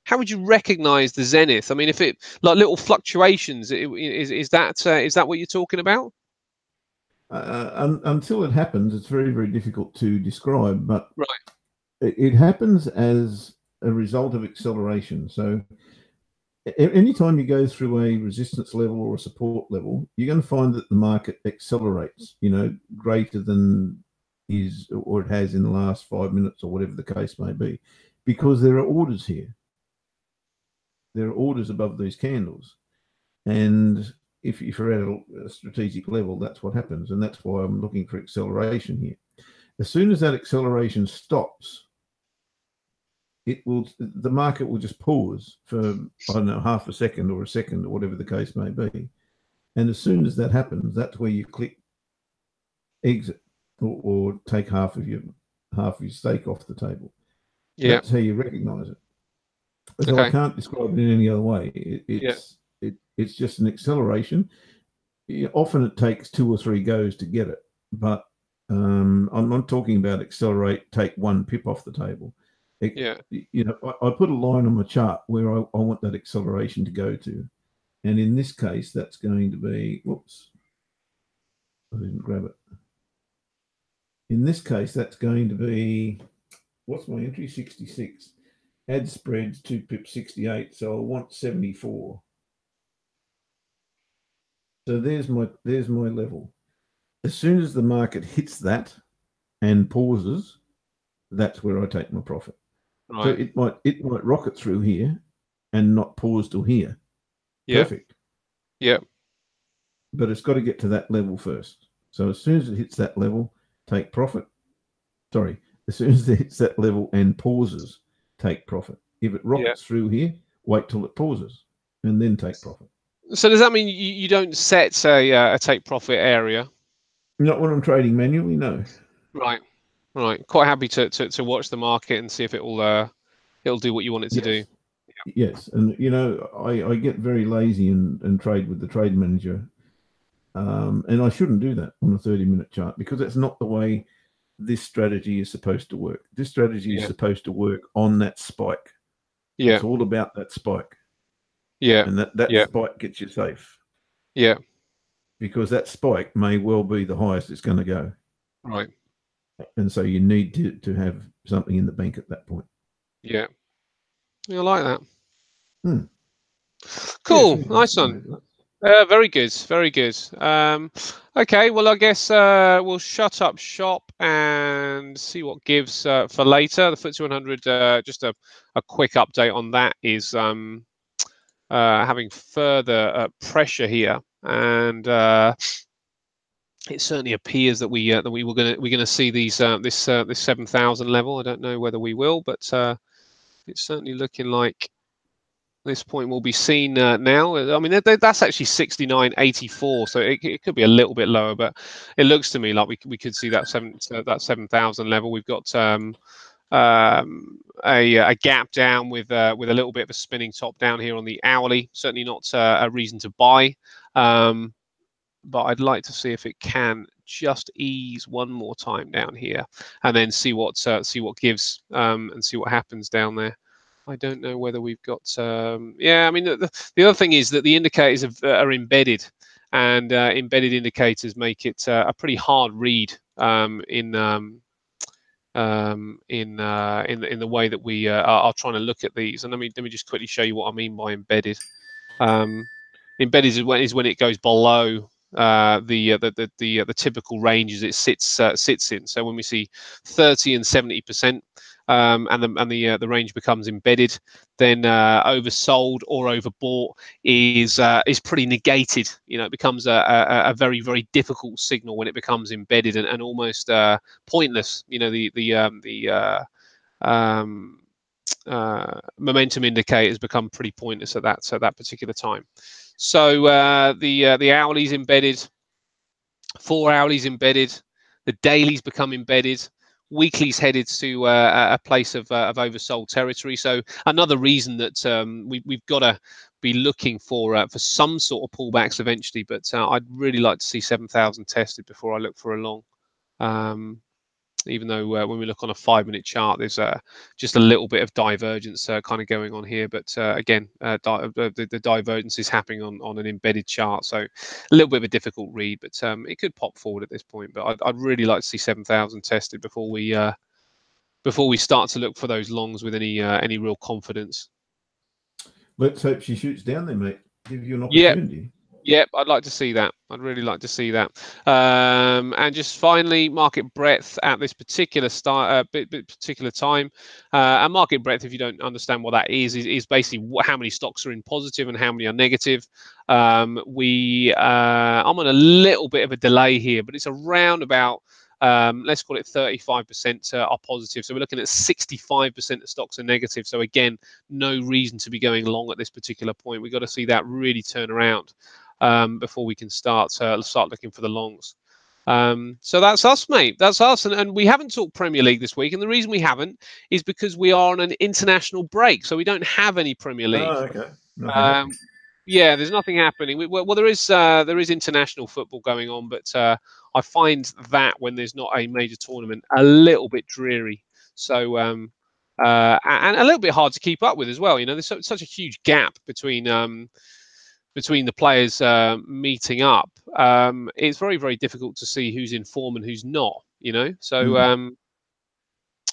How would you recognise the zenith? I mean, if it like little fluctuations, is that what you're talking about? Until it happens, it's very, very difficult to describe, but Right. it happens as a result of acceleration. So anytime you go through a resistance level or a support level, you're going to find that the market accelerates, greater than is or it has in the last 5 minutes or whatever the case may be, because there are orders here. There are orders above these candles. And if you're at a strategic level, that's what happens. And that's why I'm looking for acceleration here. As soon as that acceleration stops, the market will just pause for, I don't know, half a second or a second or whatever the case may be. And as soon as that happens, that's where you click exit or take half of your stake off the table. Yeah. That's how you recognize it. So Okay. I can't describe it in any other way. It's just an acceleration. Often it takes 2 or 3 goes to get it, but I'm not talking about accelerate, take 1 pip off the table. I put a line on my chart where I want that acceleration to go to. And in this case, that's going to be, whoops, I didn't grab it. In this case, that's going to be, what's my entry? 66. Add spreads 2 pips 68. So I want 74. So there's my level. As soon as the market hits that and pauses, that's where I take my profit. Right. So it might rocket through here and not pause till here. Yeah. Perfect. Yeah. But it's got to get to that level first. So as soon as it hits that level, take profit. Sorry, as soon as it hits that level and pauses, take profit. If it rockets through here, wait till it pauses and then take profit. So does that mean you don't set a take profit area? Not when I'm trading manually, no. Right. Quite happy to watch the market and see if it'll do what you want it to do. Yes, and I get very lazy and trade with the trade manager, and I shouldn't do that on a 30-minute chart because that's not the way this strategy is supposed to work. This strategy is supposed to work on that spike. Yeah, it's all about that spike. Yeah, and that spike gets you safe. Yeah, because that spike may well be the highest it's going to go. Right. and so you need to have something in the bank at that point. Yeah, I like that. Hmm. Cool, Yeah, nice one. Very good, very good. Okay, well, I guess we'll shut up shop and see what gives for later. The FTSE 100, just a quick update on that, is having further pressure here, and it certainly appears that we're gonna see these this 7,000 level. I don't know whether we will, but it's certainly looking like this point will be seen now. I mean, that's actually 69.84, so it could be a little bit lower, but it looks to me like we could see that 7,000 level. We've got a gap down with a little bit of a spinning top down here on the hourly. Certainly not a reason to buy, but I'd like to see if it can just ease one more time down here, and then see what gives, and see what happens down there. I don't know whether we've got. Yeah, I mean, the other thing is that the indicators are embedded, and embedded indicators make it a pretty hard read in the way that we are trying to look at these. And let me just quickly show you what I mean by embedded. Embedded is when it goes below the typical ranges it sits in. So when we see 30 and 70%, and the range becomes embedded, then oversold or overbought is pretty negated. You know, it becomes a very, very difficult signal when it becomes embedded, and almost pointless. You know, the momentum indicators become pretty pointless at that particular time. So the hourly's embedded, 4 hourly's embedded, the daily's become embedded, weekly's headed to a place of oversold territory. So another reason that we've got to be looking for some sort of pullbacks eventually. But I'd really like to see 7,000 tested before I look for a long. Even though when we look on a 5-minute chart, there's just a little bit of divergence kind of going on here. But again, the divergence is happening on an embedded chart, so a little bit of a difficult read. But it could pop forward at this point. But I'd really like to see 7,000 tested before we start to look for those longs with any real confidence. Let's hope she shoots down there, mate. Give you an opportunity. Yep, I'd like to see that. I'd really like to see that. And just finally, market breadth at this particular particular time. And market breadth, if you don't understand what that is basically how many stocks are in positive and how many are negative. I'm on a little bit of a delay here, but it's around about, let's call it 35% are positive. So we're looking at 65% of stocks are negative. So again, no reason to be going long at this particular point. We've got to see that really turn around before we can start looking for the longs. So that's us, mate. That's us. And we haven't talked Premier League this week. And the reason we haven't is because we are on an international break. So we don't have any Premier League. Oh, okay. Yeah, there's nothing happening. Well, there is international football going on, but I find that when there's not a major tournament, a little bit dreary. So and a little bit hard to keep up with as well. You know, there's such a huge gap between the players meeting up. It's very, very difficult to see who's in form and who's not. You know, so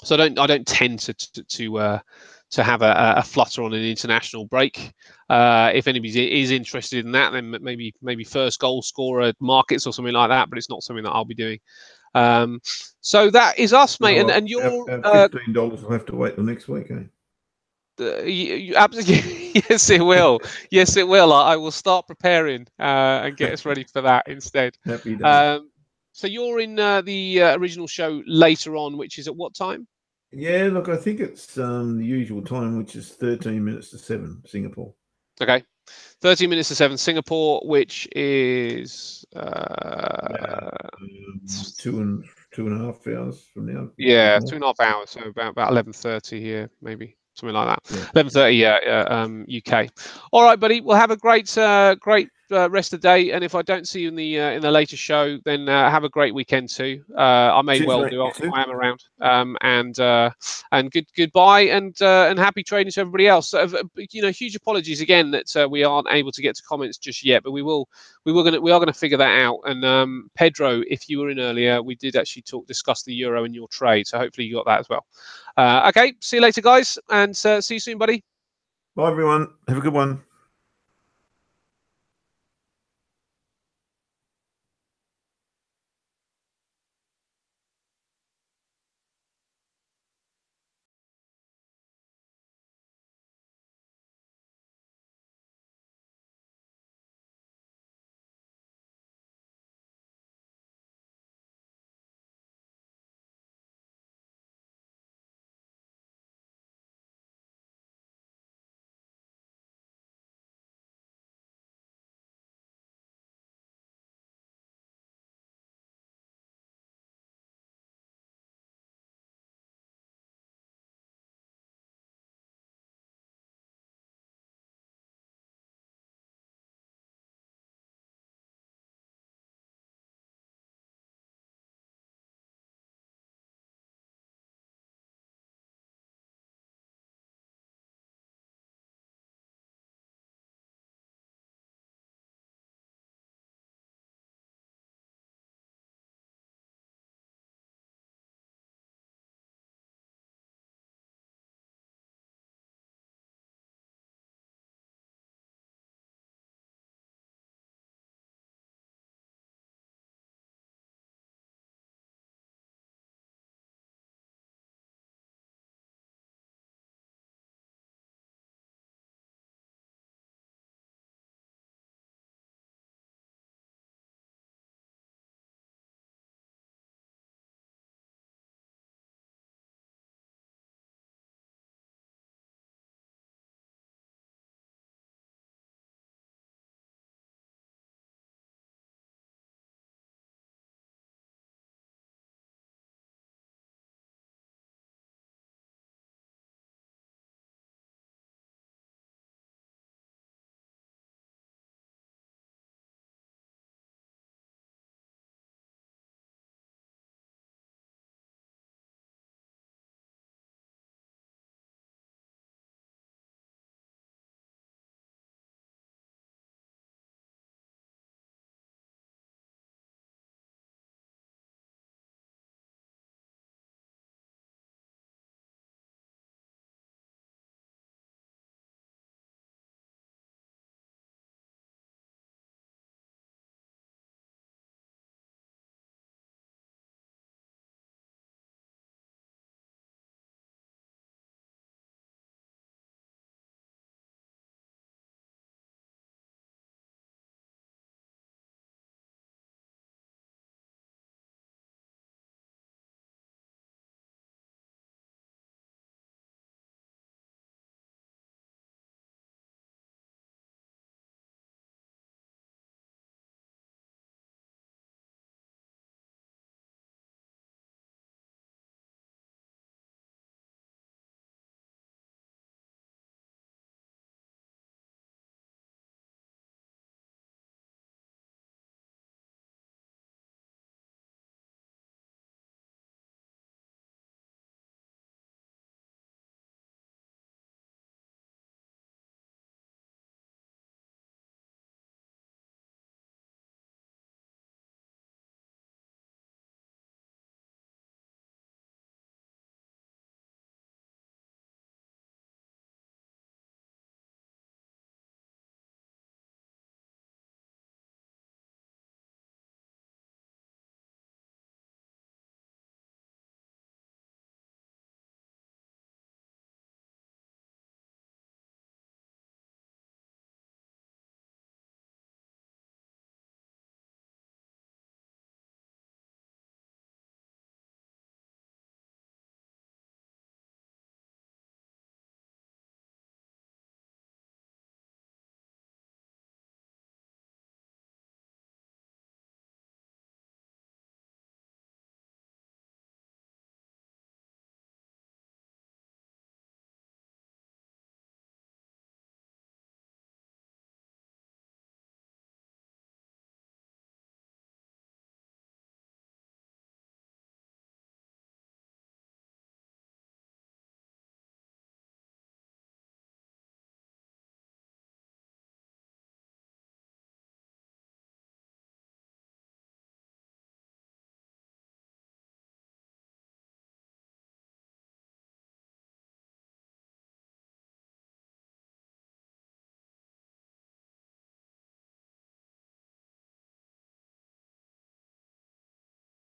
so I don't tend to have a flutter on an international break. If anybody is interested in that, then maybe first goal scorer markets or something like that. But it's not something that I'll be doing. So that is us, mate. Well, and you're $15 will have to wait till next week, eh? You absolutely, yes, it will. Yes, it will. I will start preparing and get us ready for that instead. Happy days. So you're in the original show later on, which is at what time? Yeah, look, I think it's the usual time, which is 13 minutes to 7, Singapore. Okay, 13 minutes to 7, Singapore, which is 2.5 hours from now. Yeah, 2.5 hours, so about 11:30 here, maybe something like that. Yeah. 11:30 UK. All right, buddy. We'll have a great rest of the day, and if I don't see you in the later show, then have a great weekend too. I may Cheers, well mate. do. You too. I am around. And goodbye and happy trading to everybody else. Huge apologies again that we aren't able to get to comments just yet, but we are gonna figure that out. And Pedro, if you were in earlier, we did actually discuss the euro and your trade, so hopefully you got that as well. Okay, see you later, guys, and see you soon, buddy. Bye, everyone. Have a good one.